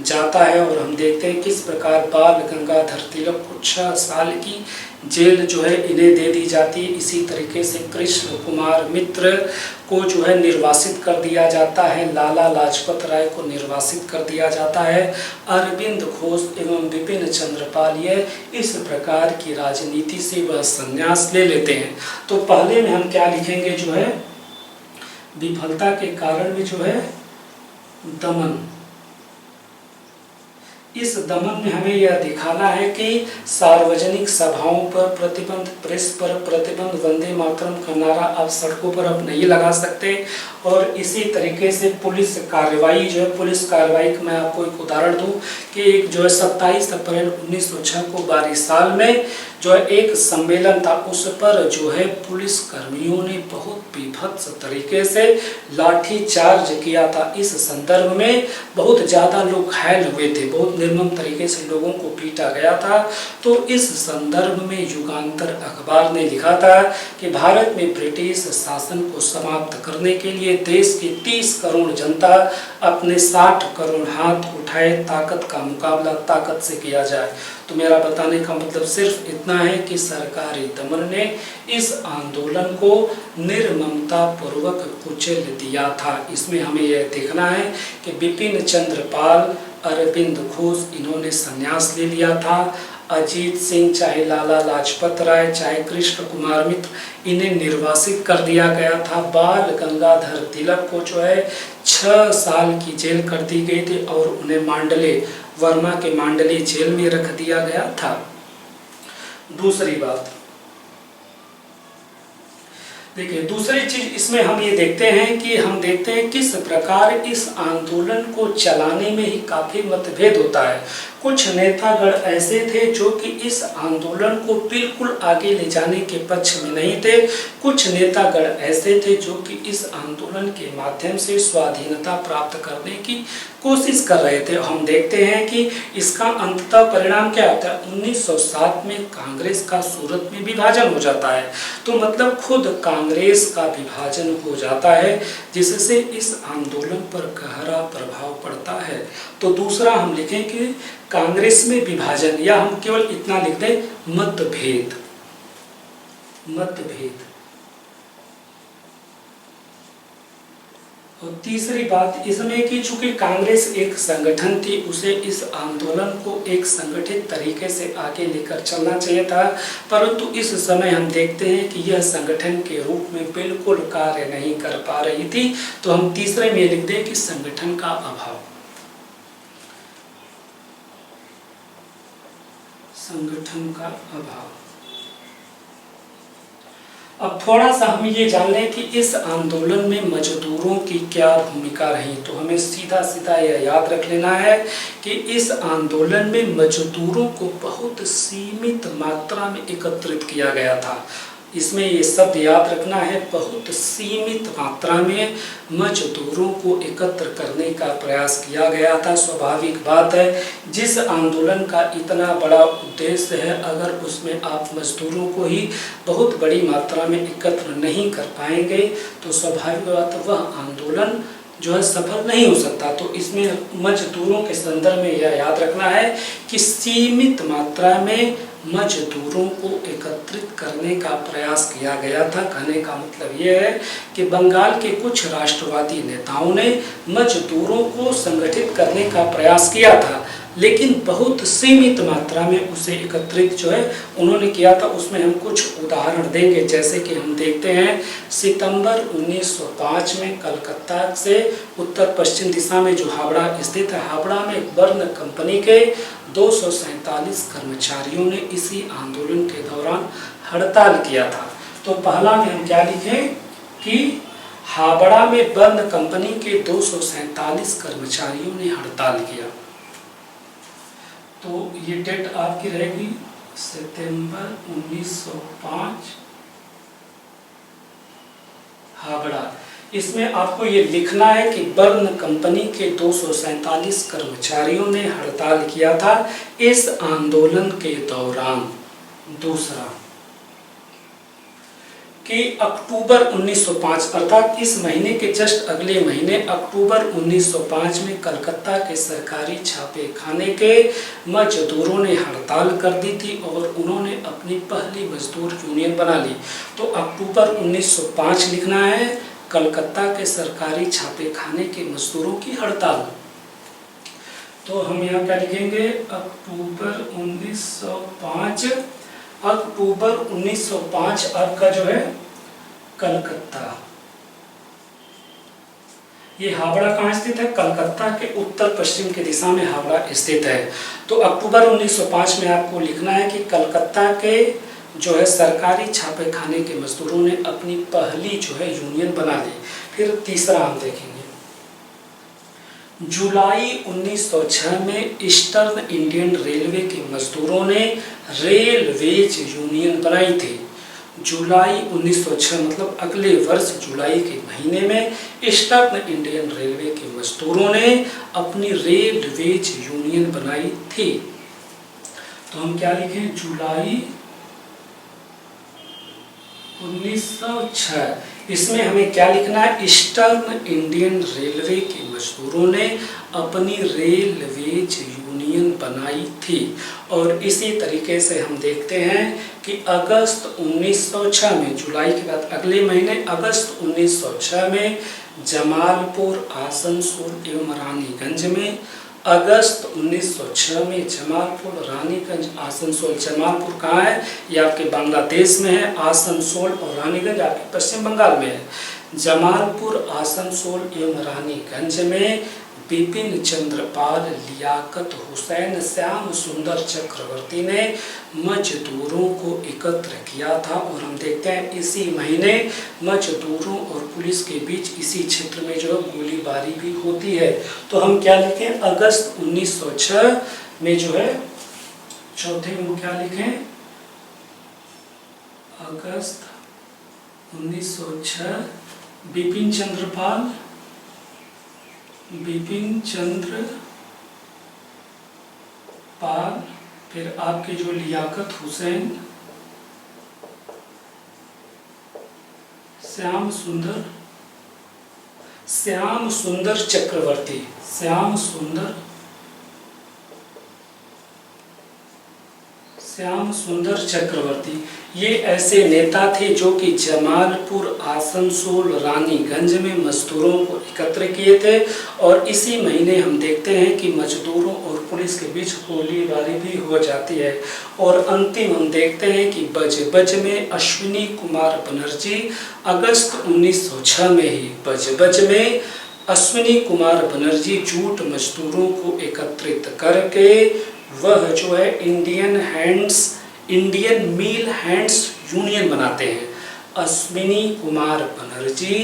जाता है। और हम देखते हैं किस प्रकार बाल गंगाधर तिलक को 6 साल की जेल जो है इन्हें दे दी जाती है। इसी तरीके से कृष्ण कुमार मित्र को जो है निर्वासित कर दिया जाता है, लाला लाजपत राय को निर्वासित कर दिया जाता है, अरविंद घोष एवं विपिन चंद्र पाल ये इस प्रकार की राजनीति से वह संन्यास ले लेते हैं। तो पहले में हम क्या लिखेंगे जो है विफलता के कारण में जो है दमन। इस दमन में हमें यह दिखाना है कि सार्वजनिक सभाओं पर प्रतिबंध, प्रेस पर प्रतिबंध, वंदे मातरम का नारा आप सड़कों पर अब नहीं लगा सकते। और इसी तरीके से पुलिस कार्रवाई जो है, पुलिस कार्रवाई का मैं आपको एक उदाहरण दूं कि एक जो है 27 अप्रैल 1906 को बारिसाल में जो है एक सम्मेलन था, उस पर जो है पुलिस कर्मियों ने बहुत बीभत्स तरीके से लाठी चार्ज किया था। इस संदर्भ में बहुत ज़्यादा लोग घायल हुए थे, बहुत निर्मम तरीके से लोगों को पीटा गया था। तो इस संदर्भ में युगांतर अखबार ने लिखा था कि भारत में ब्रिटिश शासन को समाप्त करने के लिए देश की 30 करोड़ जनता अपने 60 करोड़ हाथ उठाए, ताकत का मुकाबला ताकत से किया जाए। तो मेरा बताने का मतलब सिर्फ इतना है कि सरकारी दमन ने इस आंदोलन को निर्ममता पूर्वक कुचल दिया था। इसमें हमें यह देखना है कि विपिन चंद्र पाल, अरविंद घोष इन्होंने संन्यास ले लिया था। अजीत सिंह, चाहे लाला लाजपत राय, चाहे कृष्ण कुमार मित्र, इन्हें निर्वासित कर दिया गया था। बाल गंगाधर तिलक को जो है 6 साल की जेल कर दी गई थी और उन्हें मांडले, वर्मा के मांडले जेल में रख दिया गया था। दूसरी बात देखिए, दूसरी चीज इसमें हम ये देखते हैं किस प्रकार इस आंदोलन को चलाने में ही काफी मतभेद होता है। कुछ नेतागण ऐसे थे जो कि इस आंदोलन को बिल्कुल आगे ले जाने के पक्ष में नहीं थे। कुछ नेतागण ऐसे थे जो कि इस आंदोलन के माध्यम से स्वाधीनता प्राप्त करने की कोशिश कर रहे थे। हम देखते हैं कि इसका अंततः परिणाम क्या होता है। 1907 में कांग्रेस का सूरत में विभाजन हो जाता है। तो मतलब खुद कांग्रेस का विभाजन हो जाता है, जिससे इस आंदोलन पर गहरा प्रभाव पड़ता है। तो दूसरा हम लिखें कि कांग्रेस में विभाजन, या हम केवल इतना लिख दें मतभेद। और तीसरी बात इसमें कि चूंकि कांग्रेस एक संगठन थी, उसे इस आंदोलन को एक संगठित तरीके से आगे लेकर चलना चाहिए था, परंतु इस समय हम देखते हैं कि यह संगठन के रूप में बिल्कुल कार्य नहीं कर पा रही थी। तो हम तीसरे में लिख दें कि संगठन का अभाव। संगठन का अभाव। अब थोड़ा सा हम ये जान लें कि इस आंदोलन में मजदूरों की क्या भूमिका रही। तो हमें सीधा सीधा यह याद रख लेना है कि इस आंदोलन में मजदूरों को बहुत सीमित मात्रा में एकत्रित किया गया था। इसमें ये शब्द याद रखना है, बहुत सीमित मात्रा में मजदूरों को एकत्र करने का प्रयास किया गया था। स्वाभाविक बात है, जिस आंदोलन का इतना बड़ा उद्देश्य है, अगर उसमें आप मजदूरों को ही बहुत बड़ी मात्रा में एकत्र नहीं कर पाएंगे तो स्वाभाविक बात है वह आंदोलन जो है सफल नहीं हो सकता। तो इसमें मजदूरों के संदर्भ में यह याद रखना है कि सीमित मात्रा में मजदूरों को एकत्रित करने का प्रयास किया गया था। कहने का मतलब यह है कि बंगाल के कुछ राष्ट्रवादी नेताओं ने मजदूरों को संगठित करने का प्रयास किया था, लेकिन बहुत सीमित मात्रा में उसे एकत्रित जो है उन्होंने किया था। उसमें हम कुछ उदाहरण देंगे, जैसे कि हम देखते हैं सितंबर 1905 में कलकत्ता से उत्तर पश्चिम दिशा में जो हावड़ा स्थित है, हावड़ा में बर्न कंपनी के 247 कर्मचारियों ने इसी आंदोलन के दौरान हड़ताल किया था। तो पहला में हम क्या लिखें कि हावड़ा में बर्न कंपनी के 247 कर्मचारियों ने हड़ताल किया। तो ये डेट आपकी रहेगी सितंबर 1905 हावड़ा। इसमें आपको ये लिखना है कि बर्न कंपनी के 247 कर्मचारियों ने हड़ताल किया था इस आंदोलन के दौरान। दूसरा कि अक्टूबर 1905 अर्थात इस महीने के जस्ट अगले महीने अक्टूबर 1905 में कलकत्ता के सरकारी छापे खाने के मजदूरों ने हड़ताल कर दी थी और उन्होंने अपनी पहली मजदूर यूनियन बना ली। तो अक्टूबर 1905 लिखना है, कलकत्ता के सरकारी छापे खाने के मजदूरों की हड़ताल। तो हम यहाँ क्या लिखेंगे, अक्टूबर 1905। अक्टूबर 1905 आपका जो है कलकत्ता, ये हावड़ा कहाँ स्थित है, कलकत्ता के उत्तर पश्चिम की दिशा में हावड़ा स्थित है। तो अक्टूबर 1905 में आपको लिखना है कि कलकत्ता के जो है सरकारी छापे खाने के मजदूरों ने अपनी पहली जो है यूनियन बना ली। फिर तीसरा हम देखेंगे, जुलाई 1906 में ईस्टर्न इंडियन रेलवे के मजदूरों ने रेलवेज यूनियन बनाई थी। जुलाई 1906 मतलब अगले वर्ष जुलाई के महीने में ईस्टर्न इंडियन रेलवे के मजदूरों ने अपनी रेलवेज यूनियन बनाई थी। तो हम क्या लिखें, जुलाई 1906। इसमें हमें क्या लिखना है, ईस्टर्न इंडियन रेलवे के मजदूरों ने अपनी रेलवेज यूनियन बनाई थी। और इसी तरीके से हम देखते हैं कि अगस्त 1906 में, जुलाई के बाद अगले महीने अगस्त 1906 में जमालपुर, आसनसोल एवं रानीगंज में, अगस्त 1906 में जमालपुर, रानीगंज, आसनसोल। जमालपुर कहाँ है, ये आपके बांग्लादेश में है। आसनसोल और रानीगंज आपके पश्चिम बंगाल में है। जमालपुर, आसनसोल एवं रानीगंज में बिपिन चंद्रपाल, लियाकत हुसैन, श्याम सुंदर चक्रवर्ती ने मजदूरों को एकत्र किया था। और हम देखते हैं इसी महीने मजदूरों और पुलिस के बीच इसी क्षेत्र में जो है गोलीबारी भी होती है। तो हम क्या लिखें, अगस्त 1906 में जो है, चौथे में क्या लिखें, अगस्त 1906 बिपिन चंद्र पाल, फिर आपके जो लियाकत हुसैन, श्याम सुंदर चक्रवर्ती, श्याम सुंदर चक्रवर्ती, ये ऐसे नेता थे जो कि जमालपुर, आसनसोल, रानीगंज में मजदूरों को एकत्र किए थे। और इसी महीने हम देखते हैं कि मजदूरों और पुलिस के बीच गोलीबारी भी हो जाती है। और अंतिम हम देखते हैं कि बजबज में अश्विनी कुमार बनर्जी, अगस्त 1906 में ही बजबज में अश्विनी कुमार बनर्जी जूट मजदूरों को एकत्रित करके वह जो है इंडियन मिल हैंड्स यूनियन बनाते हैं। अश्विनी कुमार बनर्जी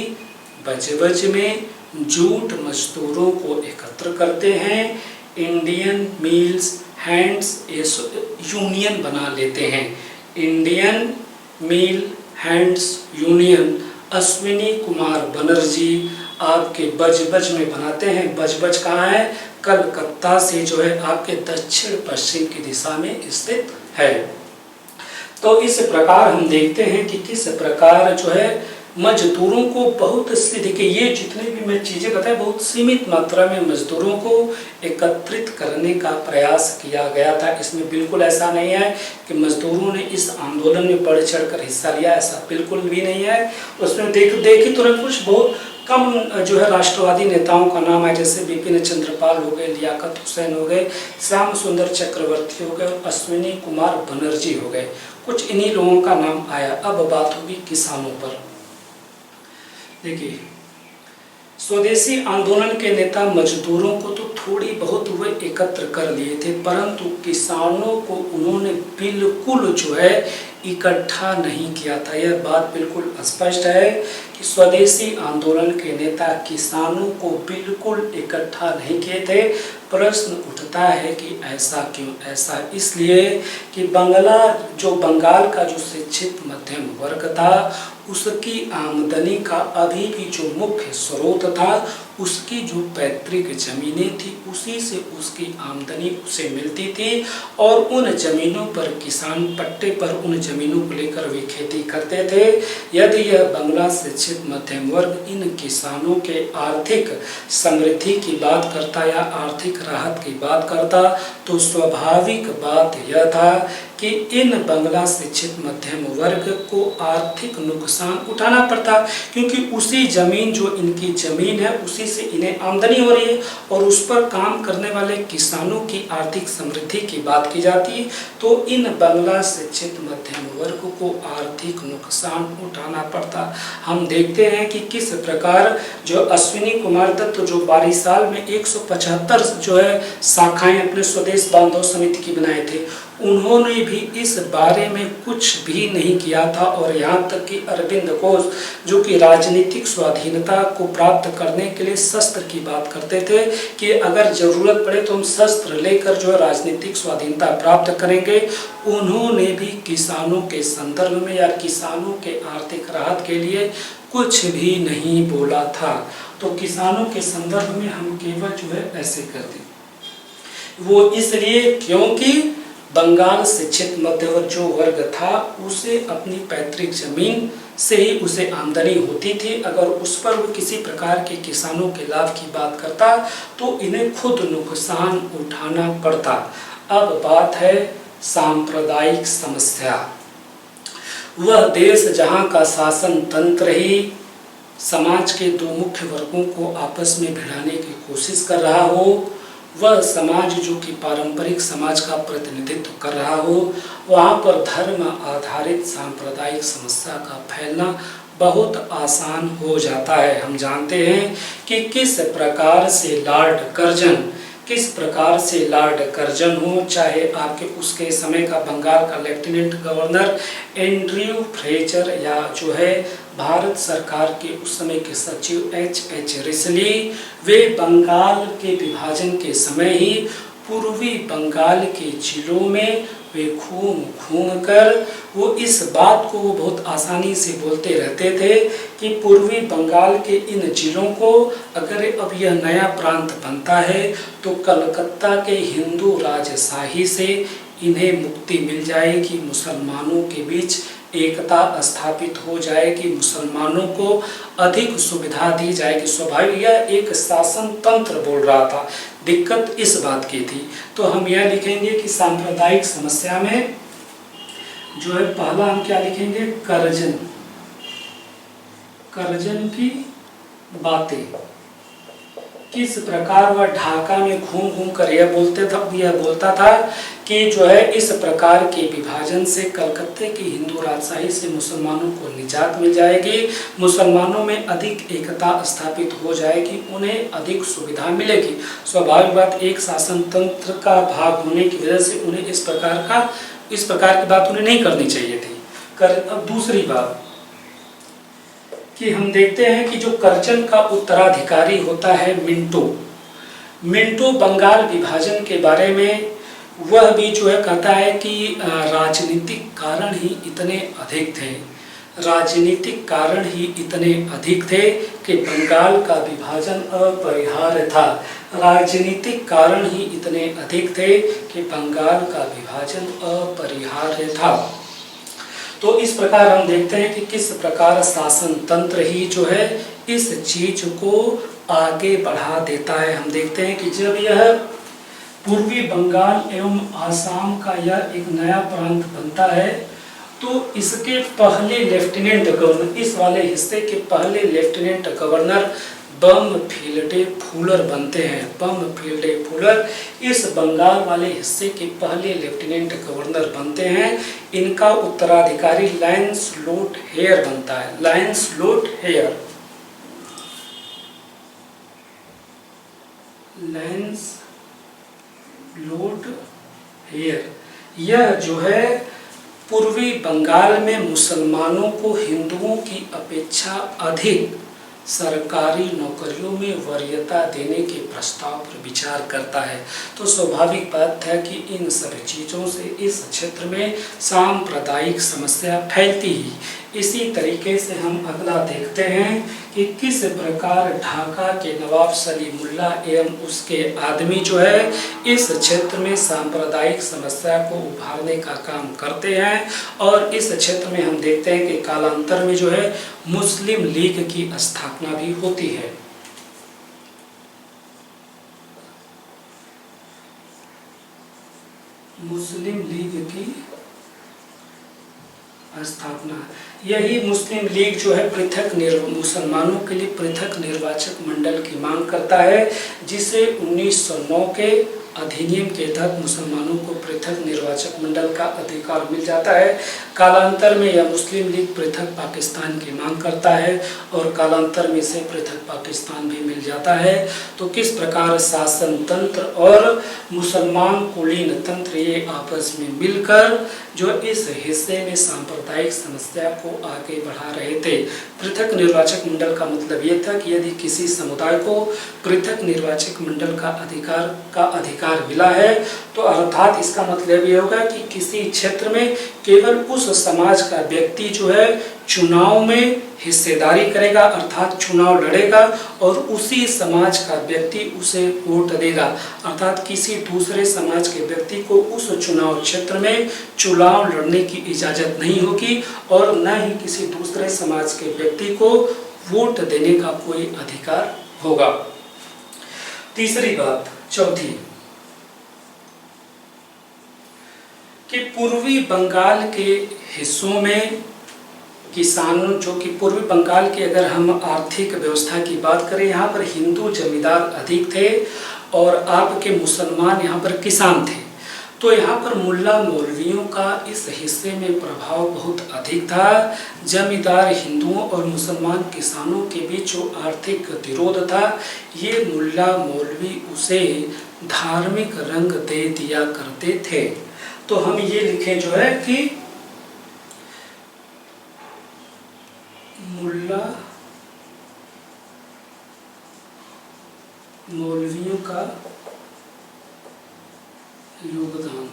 बजबज में जूट मजदूरों को एकत्र करते हैं, इंडियन मिल्स हैंड्स यूनियन बना लेते हैं। इंडियन मिल हैंड्स यूनियन अश्विनी कुमार बनर्जी आपके बजबज में बनाते हैं। बजबज कहाँ है, कलकत्ता से जो है आपके दक्षिण पश्चिम की दिशा में स्थित है। तो इस प्रकार हम देखते हैं कि किस प्रकार जो है मजदूरों को बहुत सी, देखिए ये जितने भी मैं चीज़ें बताए बहुत सीमित मात्रा में मजदूरों को एकत्रित करने का प्रयास किया गया था। इसमें बिल्कुल ऐसा नहीं है कि मजदूरों ने इस आंदोलन में बढ़ चढ़ कर हिस्सा लिया, ऐसा बिल्कुल भी नहीं है। उसमें देखिए तुरंत कुछ बहुत कम जो है राष्ट्रवादी नेताओं का नाम है, जैसे बिपिन चंद्रपाल हो गए, लियाकत हुसैन हो गए, श्याम सुंदर चक्रवर्ती हो गए और अश्विनी कुमार बनर्जी हो गए। कुछ इन्हीं लोगों का नाम आया। अब बात होगी किसानों पर। देखिए स्वदेशी आंदोलन के नेता मजदूरों को तो थोड़ी बहुत वे एकत्र कर लिए थे, परंतु किसानों को उन्होंने बिल्कुल जो है इकट्ठा नहीं किया था। यह बात बिल्कुल स्पष्ट है कि स्वदेशी आंदोलन के नेता किसानों को बिल्कुल इकट्ठा नहीं किए थे, प्रश्न उठता है कि ऐसा क्यों? ऐसा इसलिए कि बंगाल का जो शिक्षित मध्यम वर्ग था, उसकी आमदनी का अभी भी जो मुख्य स्रोत था, उसकी जो पैतृक ज़मीनें थी, उसी से उसकी आमदनी उसे मिलती थी। और उन ज़मीनों पर किसान पट्टे पर उन ज़मीनों को लेकर वे खेती करते थे। यदि यह बंगला शिक्षित मध्यम वर्ग इन किसानों के आर्थिक समृद्धि की बात करता या आर्थिक राहत की बात करता, तो स्वाभाविक बात यह था कि इन बंगला शिक्षित मध्यम वर्ग को आर्थिक नुकसान उठाना पड़ता, क्योंकि उसी ज़मीन जो इनकी ज़मीन है, उसी से इन्हें आमदनी हो रही है और उस पर काम करने वाले किसानों की आर्थिक समृद्धि की बात की जाती है। तो इन बंगला शिक्षित मध्यम वर्ग को आर्थिक नुकसान उठाना पड़ता। हम देखते हैं कि किस प्रकार जो अश्विनी कुमार दत्त जो 12 साल में 175 जो है शाखाएं अपने स्वदेश बांधव समिति की बनाए थे, उन्होंने भी इस बारे में कुछ भी नहीं किया था। और यहाँ तक कि अरविंद घोष जो कि राजनीतिक स्वाधीनता को प्राप्त करने के लिए शस्त्र की बात करते थे कि अगर ज़रूरत पड़े तो हम शस्त्र लेकर जो है राजनीतिक स्वाधीनता प्राप्त करेंगे, उन्होंने भी किसानों के संदर्भ में या किसानों के आर्थिक राहत के लिए कुछ भी नहीं बोला था। तो किसानों के संदर्भ में हम केवल जो है ऐसे करते, वो इसलिए क्योंकि बंगाल शिक्षित मध्यवर्ग जो वर्ग था, उसे अपनी पैतृक जमीन से ही उसे आमदनी होती थी। अगर उस पर वो किसी प्रकार के किसानों के लाभ की बात करता तो इन्हें खुद नुकसान उठाना पड़ता। अब बात है सांप्रदायिक समस्या। वह देश जहाँ का शासन तंत्र ही समाज के दो मुख्य वर्गों को आपस में भिड़ाने की कोशिश कर रहा हो, वह समाज जो कि पारंपरिक समाज का प्रतिनिधित्व कर रहा हो, वहाँ पर धर्म आधारित सांप्रदायिक समस्या का फैलना बहुत आसान हो जाता है। हम जानते हैं कि किस प्रकार से लॉर्ड कर्जन हो, चाहे आपके उसके समय का बंगाल का लेफ्टिनेंट गवर्नर एंड्रयू फ्रेजर या जो है भारत सरकार के उस समय के सचिव H.H. रिसली, वे बंगाल के विभाजन के समय ही पूर्वी बंगाल के जिलों में वे घूम कर वो इस बात को वो बहुत आसानी से बोलते रहते थे कि पूर्वी बंगाल के इन जिलों को अगर अब यह नया प्रांत बनता है तो कलकत्ता के हिंदू राजशाही से इन्हें मुक्ति मिल जाएगी, मुसलमानों के बीच एकता स्थापित हो जाएगी, मुसलमानों को अधिक सुविधा दी जाएगी। स्वाभाविक यह एक शासन तंत्र बोल रहा था, दिक्कत इस बात की थी। तो हम यह लिखेंगे कि सांप्रदायिक समस्या में जो है पहला हम क्या लिखेंगे, कर्जन की बातें। किस प्रकार वह ढाका में घूम कर यह बोलता था कि जो है इस प्रकार के विभाजन से कलकत्ते की हिंदू राजशाही से मुसलमानों को निजात मिल जाएगी, मुसलमानों में अधिक एकता स्थापित हो जाएगी, उन्हें अधिक सुविधा मिलेगी। स्वाभाविक बात, एक शासन तंत्र का भाग होने की वजह से उन्हें इस प्रकार की बात उन्हें नहीं करनी चाहिए थी। अब दूसरी बात कि हम देखते हैं कि जो कर्जन का उत्तराधिकारी होता है मिंटो बंगाल विभाजन के बारे में वह भी जो है कहता है कि राजनीतिक कारण ही इतने अधिक थे कि बंगाल का विभाजन अपरिहार्य था। राजनीतिक कारण ही इतने अधिक थे कि बंगाल का विभाजन अपरिहार्य था। तो इस प्रकार हम देखते हैं कि किस प्रकार शासन तंत्र ही जो है इस चीज को आगे बढ़ा देता है। हम देखते हैं कि जब यह पूर्वी बंगाल एवं आसाम का यह एक नया प्रांत बनता है तो इसके पहले लेफ्टिनेंट गवर्नर, इस वाले हिस्से के पहले लेफ्टिनेंट गवर्नर बमफील्डे फुलर बनते हैं। बमफील्डे फुलर इस बंगाल वाले हिस्से के पहले लेफ्टिनेंट गवर्नर बनते हैं। इनका उत्तराधिकारी लैंसलोट हेयर बनता है। लैंसलोट हेयर यह जो है पूर्वी बंगाल में मुसलमानों को हिंदुओं की अपेक्षा अधिक सरकारी नौकरियों में वरीयता देने के प्रस्ताव पर विचार करता है। तो स्वाभाविक बात है कि इन सभी चीज़ों से इस क्षेत्र में सांप्रदायिक समस्या फैलती ही। इसी तरीके से हम अगला देखते हैं कि किस प्रकार ढाका के नवाब सलीमुल्लाह एवं उसके आदमी जो है इस क्षेत्र में सांप्रदायिक समस्या को उभारने का काम करते हैं। और इस क्षेत्र में हम देखते हैं कि कालांतर में जो है मुस्लिम लीग की स्थापना भी होती है। मुस्लिम लीग की स्थापना, यही मुस्लिम लीग जो है पृथक मुसलमानों के लिए पृथक निर्वाचक मंडल की मांग करता है, जिसे 1909 के अधिनियम के तहत मुसलमानों को पृथक निर्वाचक मंडल का अधिकार मिल जाता है। कालांतर में यह मुस्लिम लीग पृथक पाकिस्तान की मांग करता है और कालांतर में से पृथक पाकिस्तान भी मिल जाता है। तो किस प्रकार शासन तंत्र और मुसलमान कुलीन तंत्र ये आपस में मिलकर जो इस हिस्से में सांप्रदायिक समस्या को आगे बढ़ा रहे थे। पृथक निर्वाचक मंडल का मतलब ये था कि यदि किसी समुदाय को पृथक निर्वाचक मंडल का अधिकार मिला है तो अर्थात इसका मतलब ये होगा कि किसी क्षेत्र में केवल उस समाज का व्यक्ति जो है चुनाव में हिस्सेदारी करेगा, अर्थात चुनाव लड़ेगा और उसी समाज का व्यक्ति उसे वोट देगा। अर्थात किसी दूसरे समाज के व्यक्ति को उस चुनाव क्षेत्र में चुनाव लड़ने की इजाज़त नहीं होगी और न ही किसी दूसरे समाज के व्यक्ति को वोट देने का कोई अधिकार होगा। तीसरी बात, चौथी, कि पूर्वी बंगाल के हिस्सों में किसानों, जो कि पूर्वी बंगाल की अगर हम आर्थिक व्यवस्था की बात करें, यहाँ पर हिंदू जमींदार अधिक थे और आपके मुसलमान यहाँ पर किसान थे। तो यहाँ पर मुल्ला मौलवियों का इस हिस्से में प्रभाव बहुत अधिक था। जमींदार हिंदुओं और मुसलमान किसानों के बीच जो आर्थिक गतिरोध था, ये मुल्ला मौलवी उसे धार्मिक रंग दे दिया करते थे। तो हम ये लिखें जो है कि मुल्ला मौलवियों का योगदान।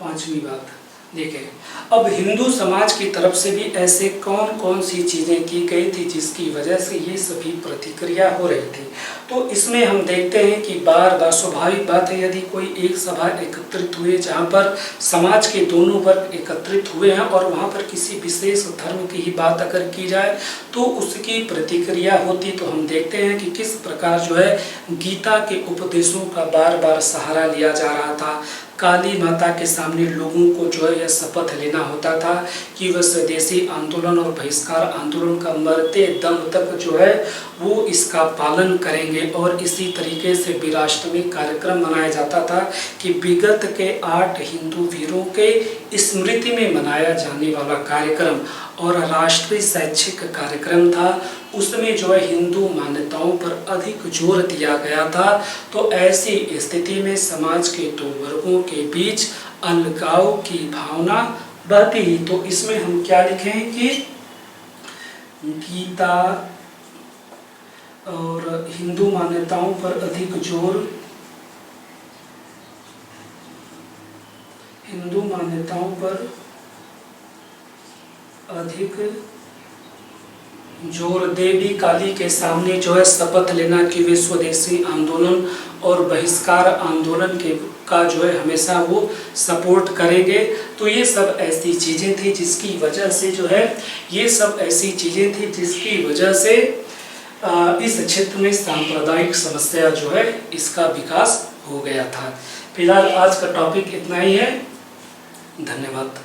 पांचवी बात देखें, अब हिंदू समाज की तरफ से भी ऐसे कौन कौन सी चीज़ें की गई थी जिसकी वजह से ये सभी प्रतिक्रिया हो रही थी। तो इसमें हम देखते हैं कि बार बार स्वाभाविक बात है, यदि कोई एक सभा एकत्रित हुए जहाँ पर समाज के दोनों वर्ग एकत्रित हुए हैं और वहाँ पर किसी विशेष धर्म की ही बात अगर की जाए तो उसकी प्रतिक्रिया होती। तो हम देखते हैं कि किस प्रकार जो है गीता के उपदेशों का बार बार सहारा लिया जा रहा था। काली माता के सामने लोगों को जो है यह शपथ लेना होता था कि वह स्वदेशी आंदोलन और बहिष्कार आंदोलन का मरते दम तक जो है वो इसका पालन करेंगे। और इसी तरीके से वीराष्टमी कार्यक्रम मनाया जाता था कि विगत के 8 हिंदू वीरों के स्मृति में मनाया जाने वाला कार्यक्रम और राष्ट्रीय शैक्षिक कार्यक्रम था, उसमें जो है हिंदू मान्यताओं पर अधिक जोर दिया गया था। तो ऐसी स्थिति में समाज के दो वर्गों के बीच अलगाव की भावना बढ़ती ही। तो इसमें हम क्या लिखें कि गीता और हिंदू मान्यताओं पर अधिक जोर, हिंदू मान्यताओं पर अधिक जोर, देवी काली के सामने जो है शपथ लेना कि वे स्वदेशी आंदोलन और बहिष्कार आंदोलन का जो है हमेशा वो सपोर्ट करेंगे। तो ये सब ऐसी चीज़ें थी जिसकी वजह से जो है ये सब ऐसी चीज़ें थी जिसकी वजह से इस क्षेत्र में सांप्रदायिक समस्या जो है इसका विकास हो गया था। फिलहाल आज का टॉपिक इतना ही है। धन्यवाद।